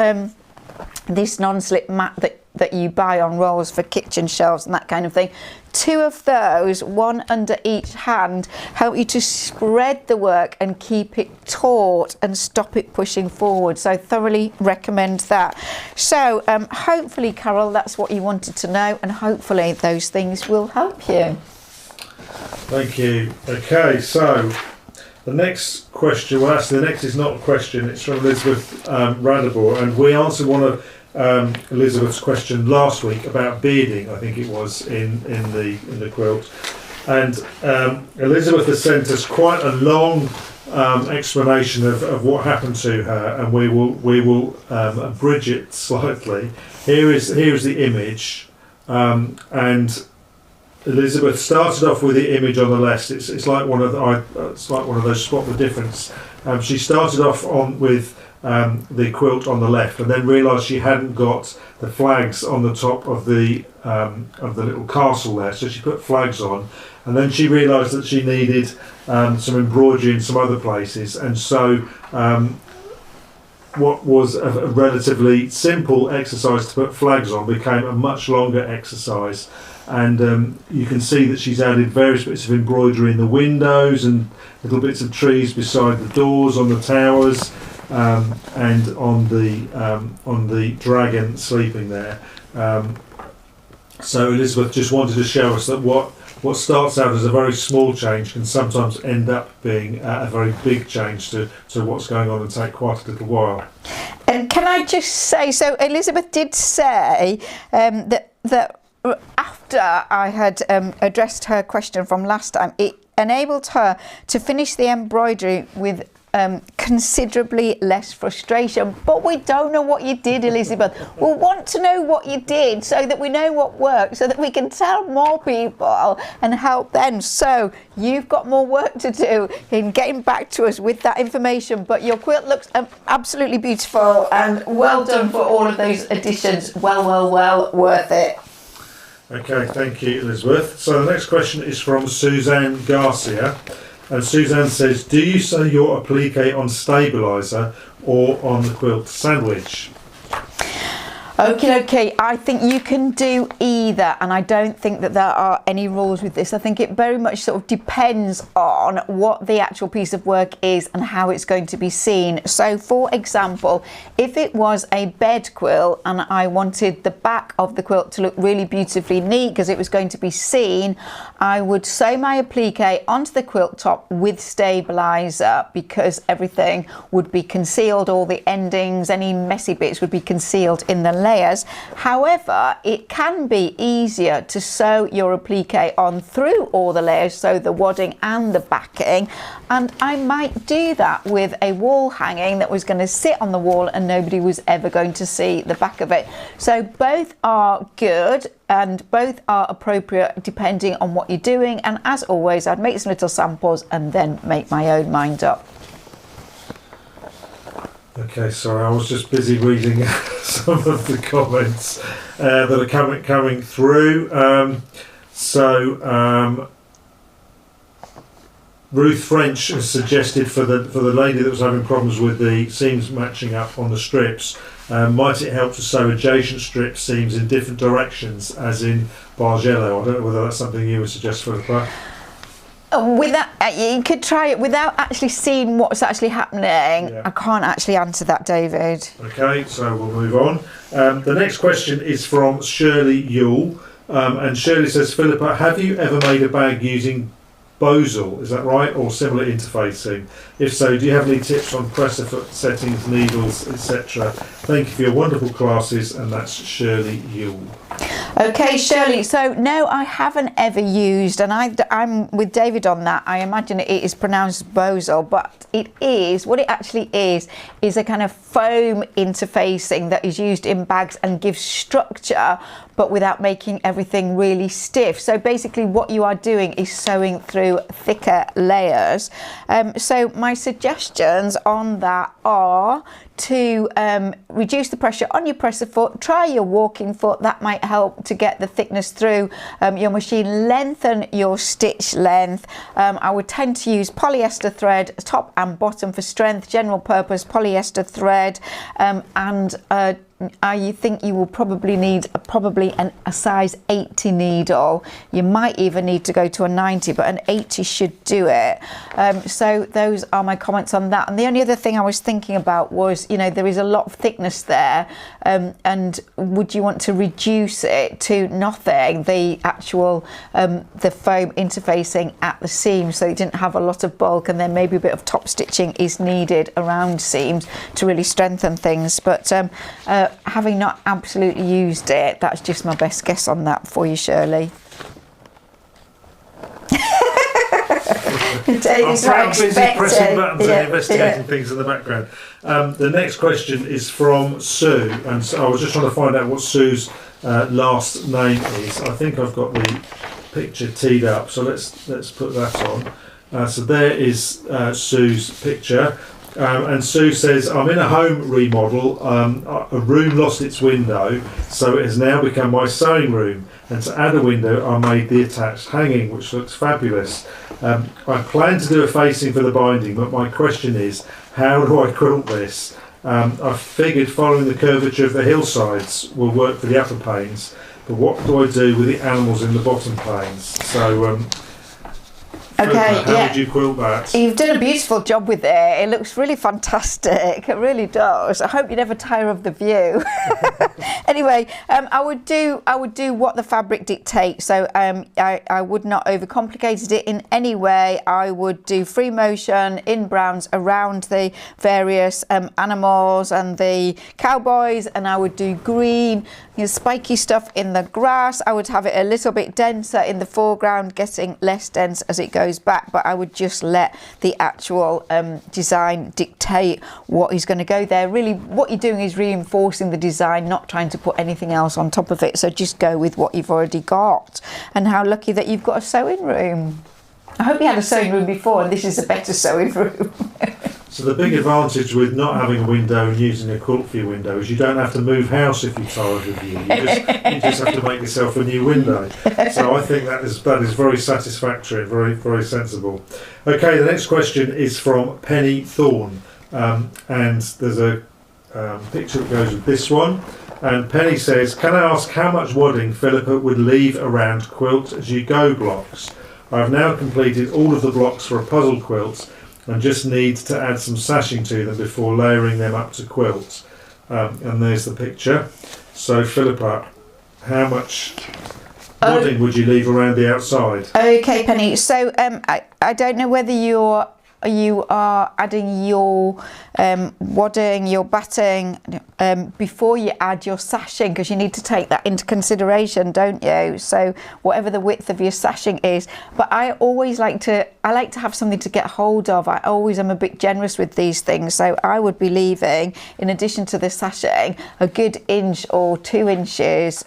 non-slip mat that you buy on rolls for kitchen shelves and that kind of thing. Two of those, one under each hand, help you to spread the work and keep it taut and stop it pushing forward. So thoroughly recommend that. So hopefully, Carol, that's what you wanted to know, and hopefully those things will help you. Thank you. Okay, so the next question, well actually the next is not a question, it's from Elizabeth Radabor, and we answered one of Elizabeth's question last week about beading, I think it was, in the quilt. And Elizabeth has sent us quite a long explanation of what happened to her, and we will abridge it slightly. Here is the image, and Elizabeth started off with the image on the left. It's like one of those spot the difference. She started off with the quilt on the left, and then realised she hadn't got the flags on the top of the little castle there. So she put flags on, and then she realised that she needed some embroidery in some other places, and so what was a relatively simple exercise to put flags on became a much longer exercise. And you can see that she's added various bits of embroidery in the windows and little bits of trees beside the doors, on the towers, and on the dragon sleeping there. So Elizabeth just wanted to show us that what starts out as a very small change can sometimes end up being a very big change to what's going on and take quite a little while. And can I just say, so Elizabeth did say that after I had addressed her question from last time, it enabled her to finish the embroidery with considerably less frustration. But we don't know what you did, Elizabeth. We'll want to know what you did so that we know what worked, so that we can tell more people and help them. So you've got more work to do in getting back to us with that information, but your quilt looks absolutely beautiful, and well done for all of those additions. Well worth it. Okay, thank you, Elizabeth. So the next question is from Suzanne Garcia. And Suzanne says, do you sew your applique on stabiliser or on the quilt sandwich? Okay, I think you can do either, and I don't think that there are any rules with this. I think it very much sort of depends on what the actual piece of work is and how it's going to be seen. So for example, if it was a bed quilt and I wanted the back of the quilt to look really beautifully neat because it was going to be seen, I would sew my applique onto the quilt top with stabiliser, because everything would be concealed, all the endings, any messy bits would be concealed in the layers. However, it can be easier to sew your applique on through all the layers, so the wadding and the backing, and I might do that with a wall hanging that was going to sit on the wall and nobody was ever going to see the back of it. So both are good and both are appropriate depending on what you're doing, and as always I'd make some little samples and then make my own mind up. Okay, sorry, I was just busy reading some of the comments that are coming through. Ruth French has suggested for the lady that was having problems with the seams matching up on the strips, might it help to sew adjacent strip seams in different directions, as in Barell? I don't know whether that's something you would suggest, Philippa. You could try it without actually seeing what's actually happening. Yeah. I can't actually answer that, David. Okay, so we'll move on. The next question is from Shirley Yule, and Shirley says, Philippa, have you ever made a bag using Bosal, is that right, or similar interfacing? If so, do you have any tips on presser foot settings, needles, etc.? Thank you for your wonderful classes, and that's Shirley Yule. Okay, Shirley, so no, I haven't ever used, and I'm with David on that. I imagine it is pronounced Bosal, but it is, what it actually is a kind of foam interfacing that is used in bags and gives structure, but without making everything really stiff. So basically what you are doing is sewing through thicker layers. So my suggestions on that are to reduce the pressure on your presser foot, try your walking foot, that might help to get the thickness through your machine, lengthen your stitch length. I would tend to use polyester thread, top and bottom for strength, general purpose polyester thread, and I think you will probably need a size 80 needle. You might even need to go to a 90, but an 80 should do it. So those are my comments on that. And the only other thing I was thinking about was, you know, there is a lot of thickness there, and would you want to reduce it to nothing, the actual the foam interfacing at the seam, so you didn't have a lot of bulk, and then maybe a bit of top stitching is needed around seams to really strengthen things. But having not absolutely used it, that's just my best guess on that for you, Shirley. David's I'm busy pressing buttons and investigating yeah. things in the background. The next question is from Sue, and so I was just trying to find out what Sue's last name is. I think I've got the picture teed up, so let's put that on. So there is Sue's picture. And Sue says, I'm in a home remodel, a room lost its window, so it has now become my sewing room, and to add a window I made the attached hanging, which looks fabulous. I plan to do a facing for the binding, but my question is, how do I quilt this? I figured following the curvature of the hillsides will work for the upper panes, but what do I do with the animals in the bottom panes? So Okay, how would you quilt that? You've done a beautiful job with it. It looks really fantastic. It really does. I hope you never tire of the view. Anyway, I would do what the fabric dictates. So I would not overcomplicate it in any way. I would do free motion in browns around the various animals and the cowboys, and I would do green, you know, spiky stuff in the grass. I would have it a little bit denser in the foreground, getting less dense as it goes back, but I would just let the actual design dictate what is going to go there. Really, what you're doing is reinforcing the design, not trying to put anything else on top of it. So just go with what you've already got. And how lucky that you've got a sewing room. I hope you had a sewing room before and this is a better sewing room. So the big advantage with not having a window and using a quilt for your window is you don't have to move house if you're tired of you. You just have to make yourself a new window. So I think that is very satisfactory, very, very sensible. Okay, the next question is from Penny Thorne, and there's a picture that goes with this one. And Penny says, can I ask how much wadding Philippa would leave around quilt as you go blocks? I have now completed all of the blocks for a puzzle quilt and just need to add some sashing to them before layering them up to quilts. And there's the picture. So Philippa, how much wadding would you leave around the outside? Okay, Penny. So I don't know whether you are adding your wadding, your batting before you add your sashing, because you need to take that into consideration, don't you? So whatever the width of your sashing is. But I always like to have something to get hold of. I always am a bit generous with these things, so I would be leaving, in addition to the sashing, a good inch or 2 inches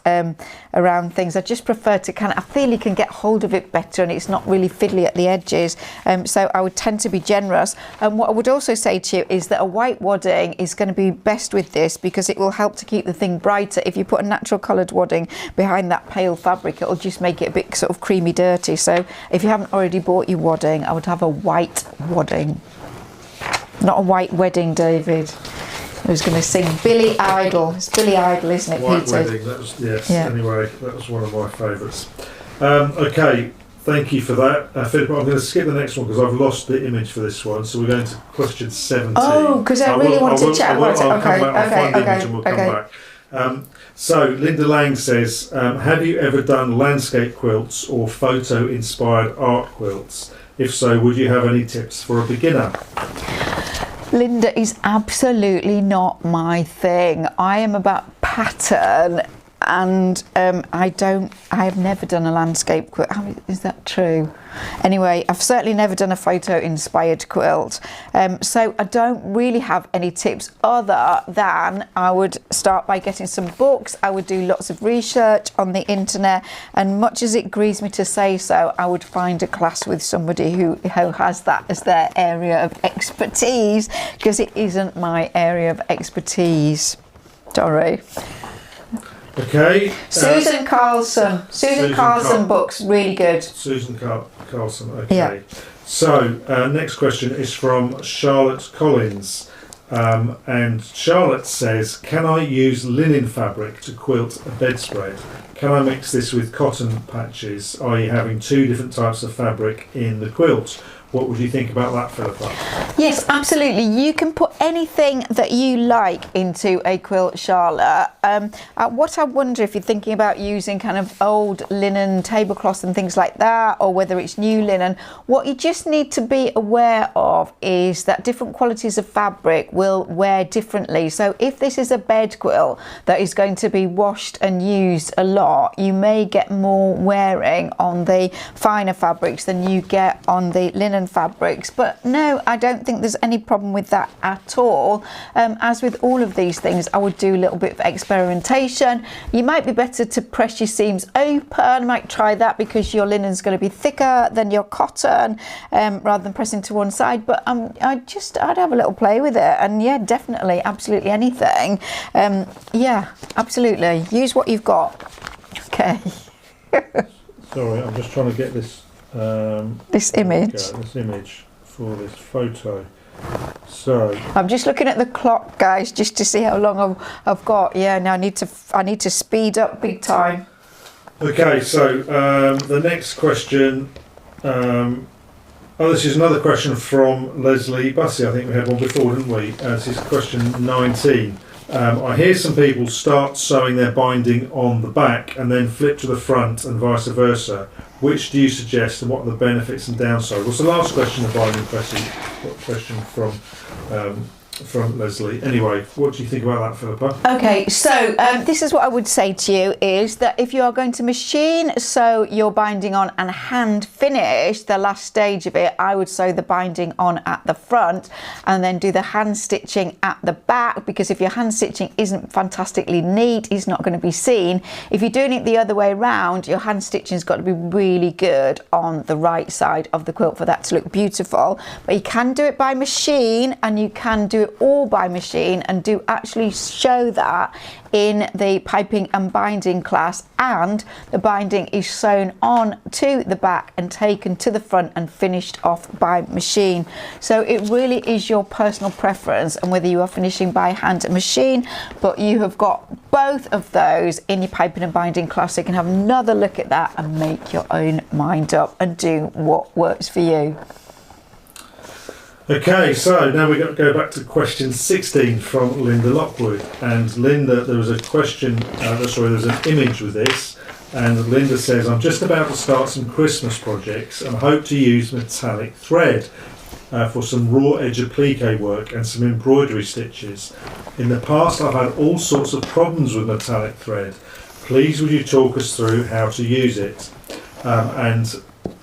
around things. I just prefer to I feel you can get hold of it better and it's not really fiddly at the edges. So I would tend to be generous. And what I would also say to you is that a white wadding is going to be best with this, because it will help to keep the thing brighter. If you put a natural coloured wadding behind that pale fabric, it'll just make it a bit sort of creamy dirty. So if you haven't already bought your wadding, I would have a white wadding, not a white wedding, David. I was going to sing Billy Idol. It's Billy Idol, isn't it, White Peter? Wedding, that was, yes. Yeah. Anyway, that was one of my favourites. Okay, thank you for that. Philippa, I'm going to skip the next one because I've lost the image for this one. So we're going to question 17. Oh, because I really want to chat about it. I'll Okay, come back, I'll find the image and we'll come okay. back. So Linda Lang says, have you ever done landscape quilts or photo-inspired art quilts? If so, would you have any tips for a beginner? Linda, is absolutely not my thing. I am about pattern and I have never done a landscape quilt. Is that true? Anyway, I've certainly never done a photo inspired quilt, so I don't really have any tips other than I would start by getting some books. I would do lots of research on the internet, and much as it grieves me to say so, I would find a class with somebody who has that as their area of expertise, because it isn't my area of expertise. Sorry. Okay. Susan Carlson. Susan Carlson books, really good. Susan Carlson, okay. Yeah. So, next question is from Charlotte Collins. And Charlotte says, can I use linen fabric to quilt a bedspread? Can I mix this with cotton patches, i.e. having two different types of fabric in the quilt? What would you think about that, Philippa? Yes, absolutely. You can put anything that you like into a quilt, Charlotte. What I wonder, if you're thinking about using kind of old linen tablecloths and things like that, or whether it's new linen, what you just need to be aware of is that different qualities of fabric will wear differently. So if this is a bed quilt that is going to be washed and used a lot, you may get more wearing on the finer fabrics than you get on the linen fabrics. But no, I don't think there's any problem with that at all. As with all of these things, I would do a little bit of experimentation. You might be better to press your seams open. Might try that, because your linen's going to be thicker than your cotton, rather than pressing to one side. But I'd have a little play with it, and yeah, definitely, absolutely anything. Yeah, absolutely. Use what you've got. Okay. Sorry, I'm just trying to get this. This image. This image for this photo. So I'm just looking at the clock, guys, just to see how long I've got. Yeah, now I need to speed up big time. Okay, so the next question. This is another question from Leslie Bussey. I think we had one before, didn't we? This is question 19. I hear some people start sewing their binding on the back and then flip to the front and vice versa. Which do you suggest, and what are the benefits and downsides? What's the last question, the binding question from Leslie? Anyway, what do you think about that, Philippa? Okay, so this is what I would say to you, is that if you are going to machine sew your binding on and hand finish the last stage of it, I would sew the binding on at the front and then do the hand stitching at the back, because if your hand stitching isn't fantastically neat, it's not going to be seen. If you're doing it the other way around, your hand stitching's got to be really good on the right side of the quilt for that to look beautiful. But you can do it by machine, and you can do it all by machine, and do actually show that in the piping and binding class, and the binding is sewn on to the back and taken to the front and finished off by machine. So it really is your personal preference and whether you are finishing by hand and machine, but you have got both of those in your piping and binding class, so you can have another look at that and make your own mind up and do what works for you. Okay, so now we've got to go back to question 16 from Linda Lockwood. And Linda, there was a question, there's an image with this, and Linda says, I'm just about to start some Christmas projects and hope to use metallic thread for some raw edge applique work and some embroidery stitches. In the past I've had all sorts of problems with metallic thread. Please would you talk us through how to use it?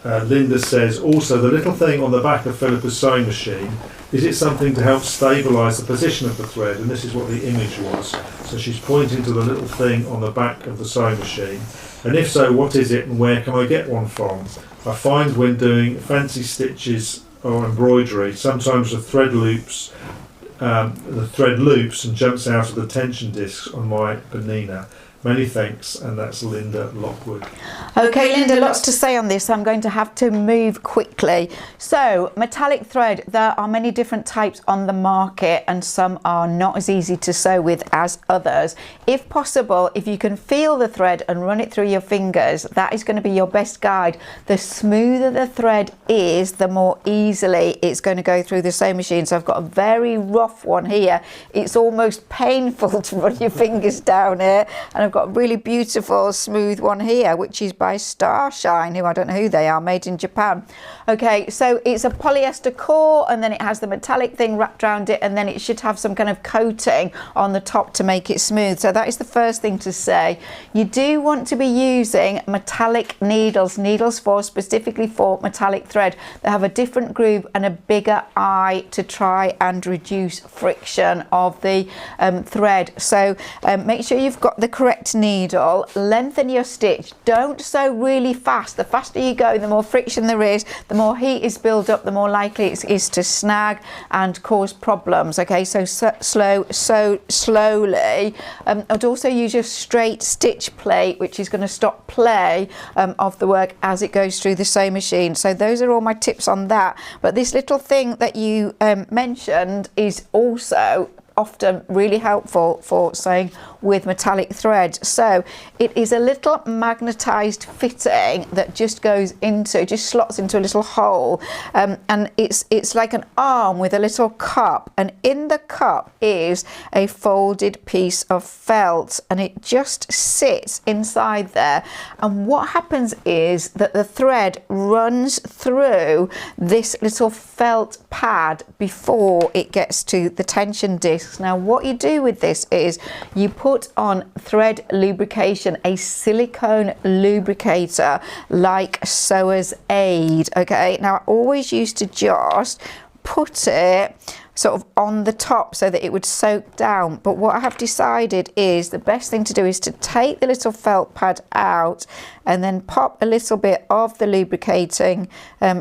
Linda says, also the little thing on the back of Philippa's sewing machine, is it something to help stabilise the position of the thread? And this is what the image was. So she's pointing to the little thing on the back of the sewing machine. And if so, what is it and where can I get one from? I find when doing fancy stitches or embroidery, sometimes the thread loops and jumps out of the tension discs on my Bernina. Many thanks, and that's Linda Lockwood. Okay, Linda, lots to say on this. I'm going to have to move quickly. So, metallic thread, there are many different types on the market, and some are not as easy to sew with as others. If possible, if you can feel the thread and run it through your fingers, that is going to be your best guide. The smoother the thread is, the more easily it's going to go through the sewing machine. So I've got a very rough one here. It's almost painful to run your fingers down here, and I've got a really beautiful smooth one here, which is by Starshine, who I don't know who they are, made in Japan. Okay, so it's a polyester core, and then it has the metallic thing wrapped around it, and then it should have some kind of coating on the top to make it smooth. So that is the first thing to say. You do want to be using metallic needles specifically for metallic thread. They have a different groove and a bigger eye to try and reduce friction of the thread. So make sure you've got the correct needle. Lengthen your stitch. Don't sew really fast. The faster you go, the more friction there is, the more heat is built up, the more likely it is to snag and cause problems. Okay, so slowly. I'd also use your straight stitch plate, which is going to stop play of the work as it goes through the sewing machine. So those are all my tips on that. But this little thing that you mentioned is also often really helpful for sewing with metallic thread. So it is a little magnetized fitting that just slots into a little hole, and it's like an arm with a little cup, and in the cup is a folded piece of felt, and it just sits inside there. And what happens is that the thread runs through this little felt pad before it gets to the tension discs. Now what you do with this is you put on thread lubrication, a silicone lubricator like Sewer's Aid. Okay, now I always used to just put it sort of on the top so that it would soak down, but what I have decided is the best thing to do is to take the little felt pad out and then pop a little bit of the lubricating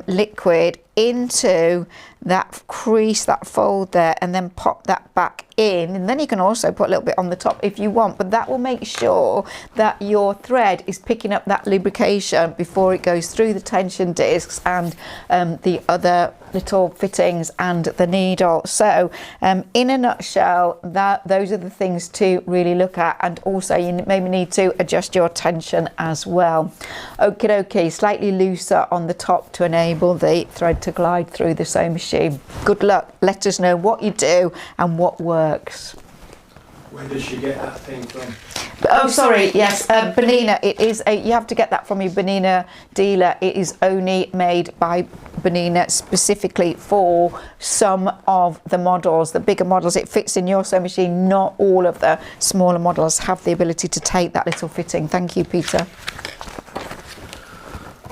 liquid into that crease, that fold there, and then pop that back in. And then you can also put a little bit on the top if you want, but that will make sure that your thread is picking up that lubrication before it goes through the tension discs and the other little fittings and the needle. So in a nutshell, those are the things to really look at, and also you maybe need to adjust your tension as well. Okie dokie, slightly looser on the top to enable the thread to glide through the sewing machine. Good luck. Let us know what you do and what works. Where does she get that thing from? Oh, sorry, yes, Bernina. It is you have to get that from your Bernina dealer. It is only made by Bernina specifically for some of the models, the bigger models. It fits in your sewing machine. Not all of the smaller models have the ability to take that little fitting. Thank you, Peter.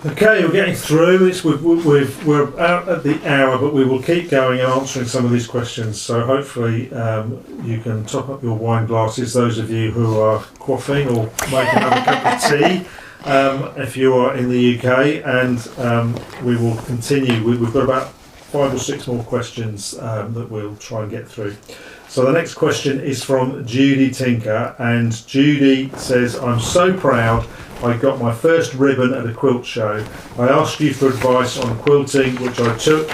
Okay, we're getting through. We're out at the hour, but we will keep going and answering some of these questions. So hopefully you can top up your wine glasses, those of you who are quaffing or making another cup of tea, if you are in the UK. And we will continue. We've got about 5 or 6 more questions that we'll try and get through. So the next question is from Judy Tinker, and Judy says, I'm so proud I got my first ribbon at a quilt show. I asked you for advice on quilting, which I took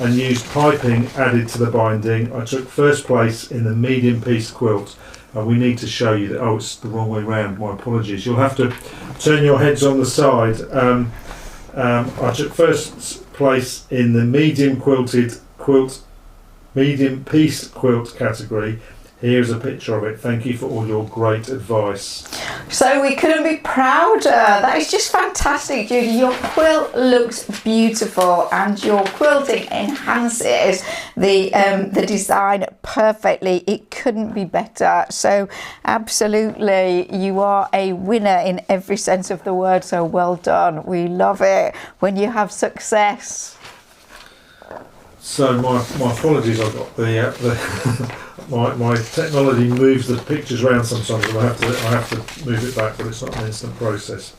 and used piping added to the binding. I took first place in the medium piece quilt. We need to show you that. Oh, it's the wrong way round. My apologies. You'll have to turn your heads on the side. I took first place in the medium piece quilt category. Here's a picture of it. Thank you for all your great advice. So we couldn't be prouder. That is just fantastic, Judy. Your quilt looks beautiful, and your quilting enhances the design perfectly. It couldn't be better. So absolutely, you are a winner in every sense of the word. So well done. We love it when you have success. So my apologies. I've got the my technology moves the pictures around sometimes, and I have to move it back, but it's not an instant process.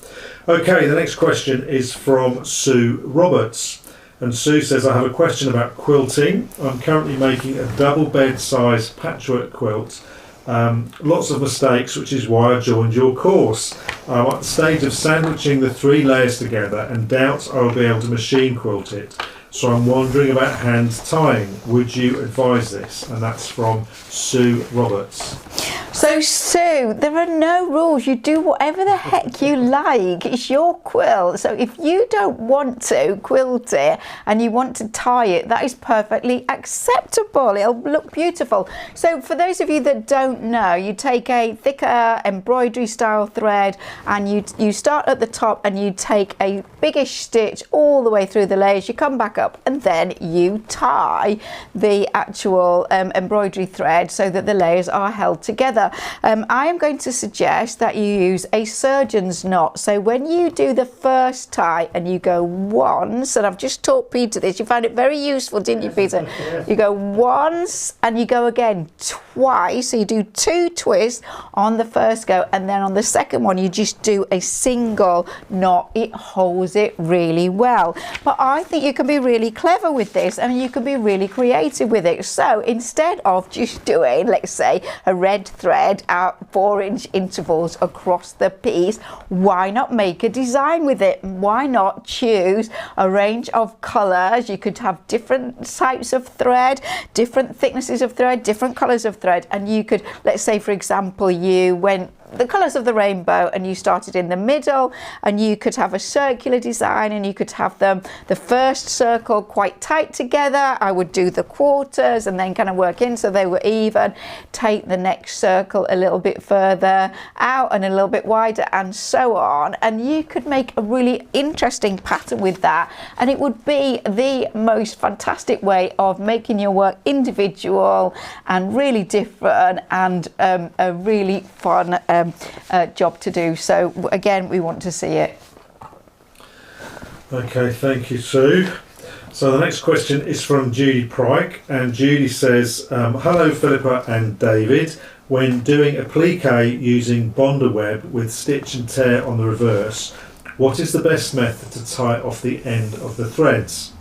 Okay, the next question is from Sue Roberts, and Sue says, I have a question about quilting. I'm currently making a double bed size patchwork quilt. Lots of mistakes, which is why I joined your course. I'm at the stage of sandwiching the 3 layers together and doubt I will be able to machine quilt it. so I'm wondering about hand tying. Would you advise this? And that's from Sue Roberts. So Sue, there are no rules. You do whatever the heck you like. It's your quilt. So if you don't want to quilt it and you want to tie it, that is perfectly acceptable. It'll look beautiful. So for those of you that don't know, you take a thicker embroidery style thread and you start at the top and you take a biggish stitch all the way through the layers. You come back up and then you tie the actual embroidery thread so that the layers are held together. I am going to suggest that you use a surgeon's knot. So when you do the first tie and you go once, and I've just taught Peter this, you found it very useful, didn't you, Peter? You go once and you go again twice. So you do 2 twists on the first go, and then on the second one you just do a single knot. It holds it really well. But I think you can be really clever with this and you can be really creative with it. So instead of just doing, let's say, a red thread out 4-inch intervals across the piece, why not make a design with it? Why not choose a range of colours? You could have different types of thread, different thicknesses of thread, different colours of thread, and you could, let's say for example, you went the colours of the rainbow and you started in the middle, and you could have a circular design and you could have them the first circle quite tight together. I would do the quarters and then kind of work in so they were even, take the next circle a little bit further out and a little bit wider, and so on, and you could make a really interesting pattern with that, and it would be the most fantastic way of making your work individual and really different and a really fun job to do. So again, we want to see it. Okay, thank you, Sue. So the next question is from Judy Pryke, and Judy says, hello Philippa and David. When doing applique using Bonder web with stitch and tear on the reverse, what is the best method to tie off the end of the threads?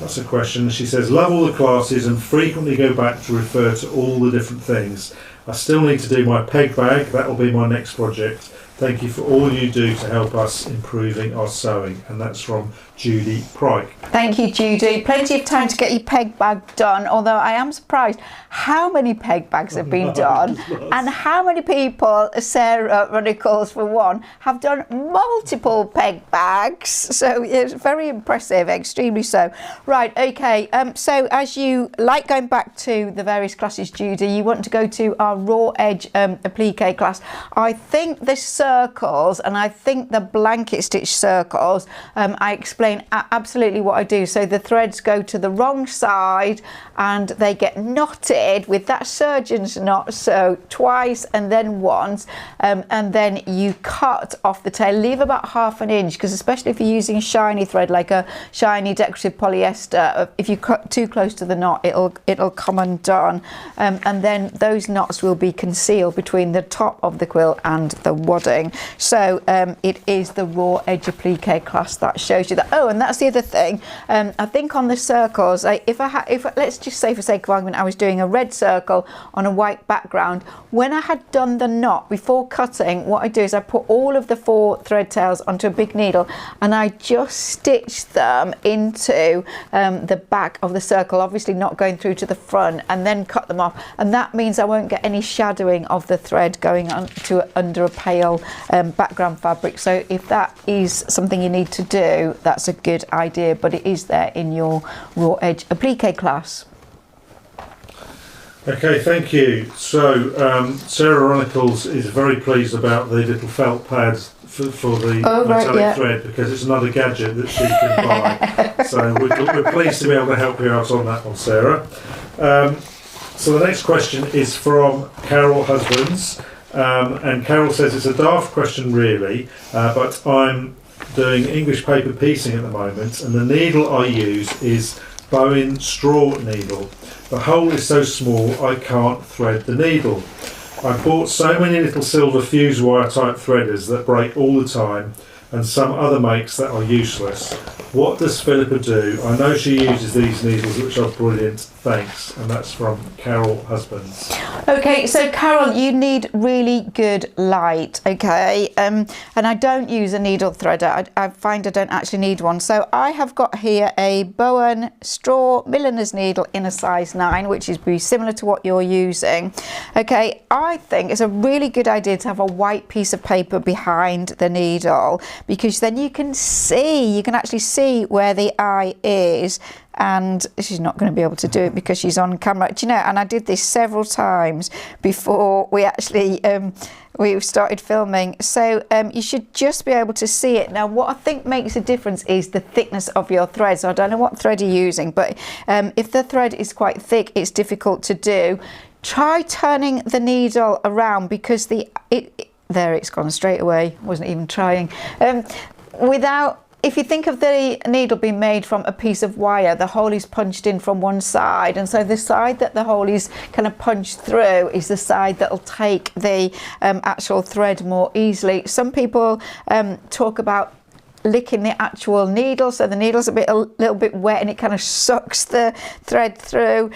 That's a question. She says, love all the classes and frequently go back to refer to all the different things. I still need to do my peg bag. That will be my next project. Thank you for all you do to help us improving our sewing. And that's from Judy Pryke. Thank you, Judy. Plenty of time to get your peg bag done, although I am surprised how many peg bags have been done and how many people, Sarah Runnicles for one, have done multiple peg bags. So it's very impressive, extremely so. Right, okay, so as you like going back to the various classes, Judy, you want to go to our raw edge applique class. I think the circles and I think the blanket stitch circles, I explain absolutely what I do. So the threads go to the wrong side and they get knotted with that surgeon's knot, so twice and then once, and then you cut off the tail, leave about 1/2 inch, because especially if you're using shiny thread like a shiny decorative polyester, if you cut too close to the knot it'll come undone, and then those knots will be concealed between the top of the quilt and the wadding. So it is the raw edge applique class that shows you that. Oh, and that's the other thing. I think on the circles, if let's just say for sake of argument I was doing a red circle on a white background, when I had done the knot before cutting, what I do is I put all of the 4 thread tails onto a big needle and I just stitch them into the back of the circle, obviously not going through to the front, and then cut them off, and that means I won't get any shadowing of the thread going on to under a pale background fabric. So if that is something you need to do, that's a good idea, but it is there in your raw edge applique class. Okay, thank you. So Sarah Runnicles is very pleased about the little felt pads for the metallic thread, because it's another gadget that she can buy. So we're pleased to be able to help you out on that one, Sarah. So the next question is from Carol Husbands, and Carol says it's a daft question really, but I'm doing English paper piecing at the moment, and the needle I use is Bowen straw needle. The hole is so small I can't thread the needle. I bought so many little silver fuse wire type threaders that break all the time, and some other makes that are useless. What does Philippa do? I know she uses these needles, which are brilliant. Thanks. And that's from Carol Husbands. Okay, so Carol, you need really good light, okay? And I don't use a needle threader. I find I don't actually need one. So I have got here a Bowen straw milliner's needle in a size 9, which is very similar to what you're using. Okay, I think it's a really good idea to have a white piece of paper behind the needle, because then you can actually see where the eye is. And she's not going to be able to do it because she's on camera. Do you know, and I did this several times before we actually we started filming. So you should just be able to see it. Now, what I think makes a difference is the thickness of your thread. So I don't know what thread you're using, but if the thread is quite thick, it's difficult to do. Try turning the needle around, because there it's gone straight away. Wasn't even trying. If you think of the needle being made from a piece of wire, the hole is punched in from one side, and so the side that the hole is kind of punched through is the side that will take the actual thread more easily. Some people talk about licking the actual needle, so the needle's a little bit wet and it kind of sucks the thread through.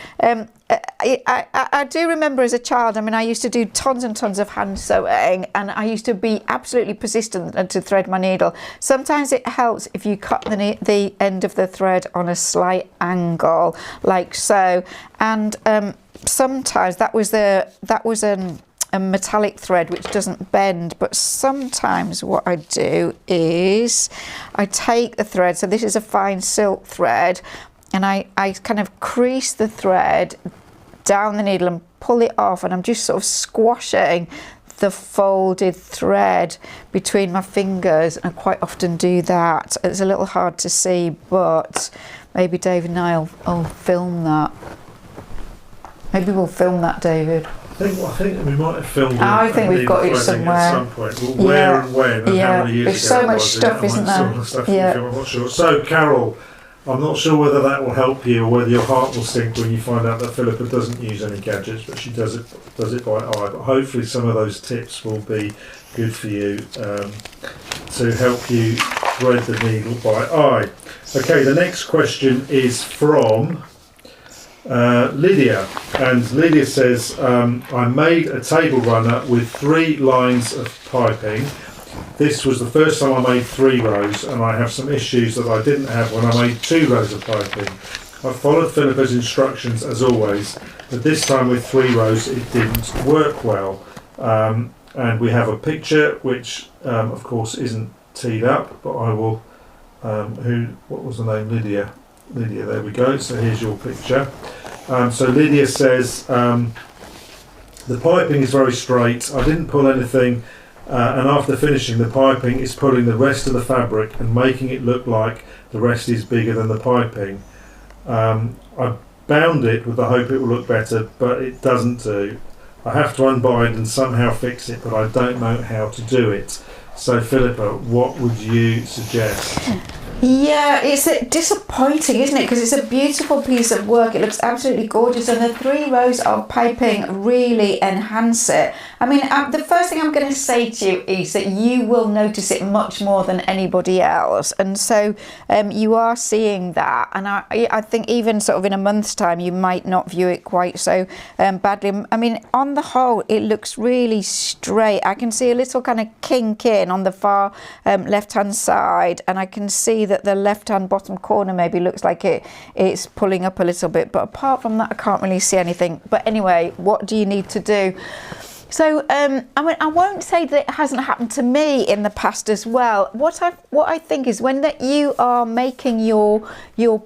I do remember as a child, I mean, I used to do tons and tons of hand sewing, and I used to be absolutely persistent to thread my needle. Sometimes it helps if you cut the end of the thread on a slight angle, like so. And sometimes that was a metallic thread which doesn't bend, but sometimes what I do is I take the thread, so this is a fine silk thread, and I kind of crease the thread down the needle and pull it off, and I'm just sort of squashing the folded thread between my fingers. I quite often do that. It's a little hard to see, but maybe David and I will film that. Maybe we'll film that, David. I think we might have filmed it. I think we've got it somewhere. At some point. Well, where and when and how many years There's ago so much was stuff, isn't there? Some of the stuff I'm not sure. So, Carol, I'm not sure whether that will help you or whether your heart will sink when you find out that Philippa doesn't use any gadgets, but she does it by eye. But hopefully some of those tips will be good for you to help you thread the needle by eye. Okay, the next question is from Lydia, and Lydia says, I made a table runner with 3 lines of piping. This was the first time I made 3 rows, and I have some issues that I didn't have when I made 2 rows of piping. I followed Philippa's instructions as always, but this time with 3 rows it didn't work well. And we have a picture which of course isn't teed up, but I will what was the name? Lydia, there we go. So here's your picture. So Lydia says, the piping is very straight. I didn't pull anything, and after finishing, the piping is pulling the rest of the fabric and making it look like the rest is bigger than the piping. I bound it with the hope it will look better, but it doesn't do. I have to unbind and somehow fix it, but I don't know how to do it. So Philippa, what would you suggest? Yeah, it's disappointing, isn't it? Because it's a beautiful piece of work. It looks absolutely gorgeous, and the 3 rows of piping really enhance it. I mean, the first thing I'm going to say to you is that you will notice it much more than anybody else, and so you are seeing that. And I think even sort of in a month's time, you might not view it quite so badly. I mean, on the whole, it looks really straight. I can see a little kind of kink in on the far left-hand side, and I can see that the left-hand bottom corner maybe looks like it's pulling up a little bit, but apart from that I can't really see anything. But anyway, what do you need to do? So I mean, I won't say that it hasn't happened to me in the past as well. What I think is when that you are making your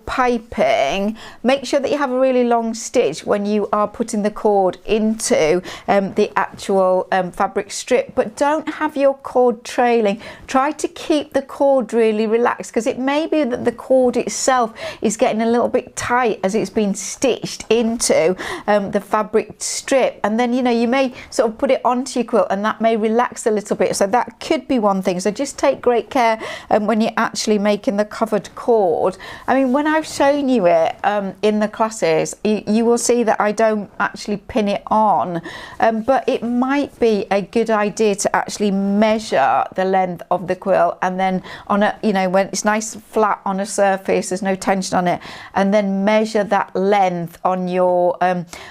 piping, make sure that you have a really long stitch when you are putting the cord into the actual fabric strip, but don't have your cord trailing. Try to keep the cord really relaxed, because it may be that the cord itself is getting a little bit tight as it's been stitched into the fabric strip, and then you may sort of put it onto your quilt, and that may relax a little bit. So that could be one thing. So just take great care when you're actually making the covered cord. I mean, when I've shown you it in the classes, you will see that I don't actually pin it on, but it might be a good idea to actually measure the length of the quilt, and then on a, you know, when it's nice flat on a surface, there's no tension on it, and then measure that length on your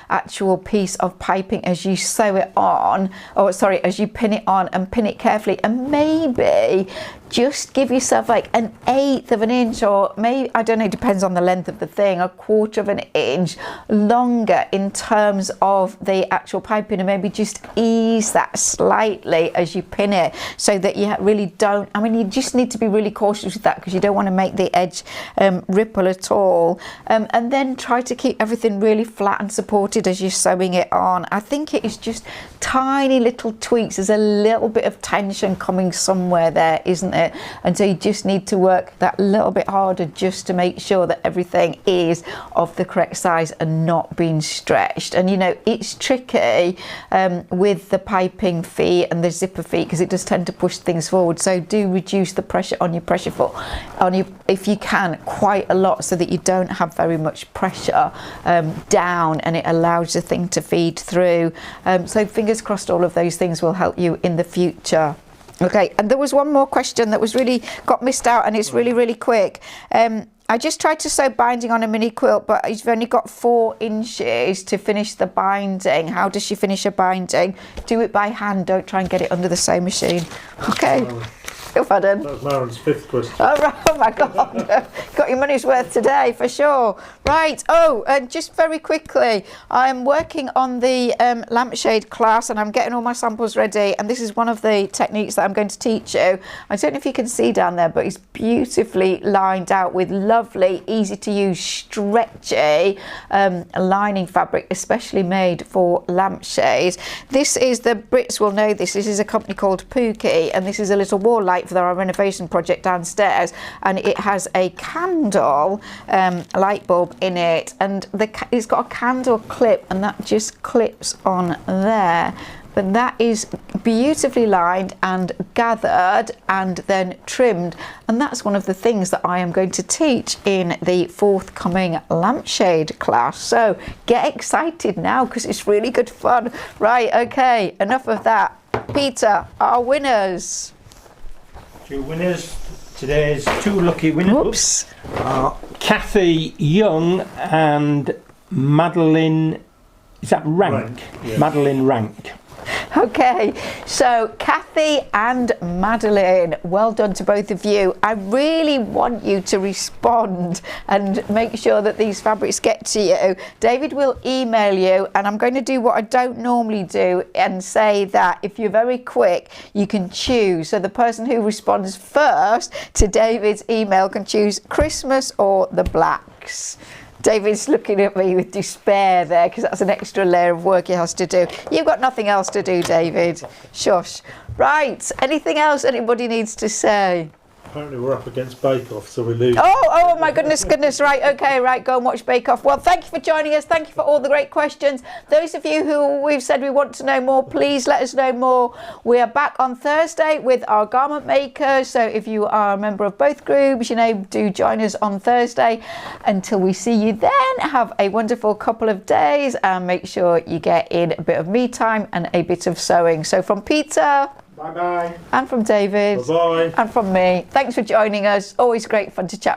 actual piece of piping as you sew it on, or sorry, as you pin it on, and pin it carefully, and maybe just give yourself like 1/8 of an inch, or maybe, I don't know, depends on the length of the thing, 1/4 of an inch longer in terms of the actual piping, and maybe just ease that slightly as you pin it, so that you really don't, I mean, you just need to be really cautious with that, because you don't want to make the edge ripple at all, and then try to keep everything really flat and supported as you're sewing it on. I think it is just tiny little tweaks. There's a little bit of tension coming somewhere there, isn't it? And so you just need to work that little bit harder just to make sure that everything is of the correct size and not being stretched. And you know, it's tricky with the piping feet and the zipper feet, because it does tend to push things forward. So do reduce the pressure on your pressure foot, if you can, quite a lot, so that you don't have very much pressure down, and it allows the thing to feed through. So fingers crossed all of those things will help you in the future. Okay, and there was one more question that was really got missed out, and it's really quick. I just tried to sew binding on a mini quilt, but you've only got 4 inches to finish the binding. How does she finish a binding? Do it by hand, don't try and get it under the sewing machine. Okay. Pardon? That was Maren's 5th question. Oh, right. Oh my God, got your money's worth today for sure. Right, and just very quickly, I'm working on the lampshade class, and I'm getting all my samples ready, and this is one of the techniques that I'm going to teach you. I don't know if you can see down there, but it's beautifully lined out with lovely, easy to use, stretchy lining fabric, especially made for lampshades. This is, the Brits will know this is a company called Pookie, and this is a little wall light for our renovation project downstairs, and it has a candle light bulb in it, and it's got a candle clip, and that just clips on there. But that is beautifully lined and gathered and then trimmed, and that's one of the things that I am going to teach in the forthcoming lampshade class. So get excited now, because it's really good fun. Right, okay, enough of that. Peter, our winners. 2 winners. Today's 2 lucky winners are Kathy Young and Madeline. Is that Rank? Yeah. Madeline Rank. Okay, so Kathy and Madeline, well done to both of you. I really want you to respond and make sure that these fabrics get to you. David will email you, and I'm going to do what I don't normally do and say that if you're very quick, you can choose. So the person who responds first to David's email can choose Christmas or the blacks. David's looking at me with despair there, because that's an extra layer of work he has to do. You've got nothing else to do, David. Shush. Right, anything else anybody needs to say? Apparently we're up against Bake Off, so we lose. Oh my goodness. Right, okay, right, go and watch Bake Off. Well, thank you for joining us. Thank you for all the great questions. Those of you who we've said we want to know more, please let us know more. We are back on Thursday with our garment makers. So if you are a member of both groups, you know, do join us on Thursday. Until we see you then, have a wonderful couple of days, and make sure you get in a bit of me time and a bit of sewing. So from Peter. Bye-bye. And from David. Bye-bye. And from me. Thanks for joining us. Always great fun to chat with you.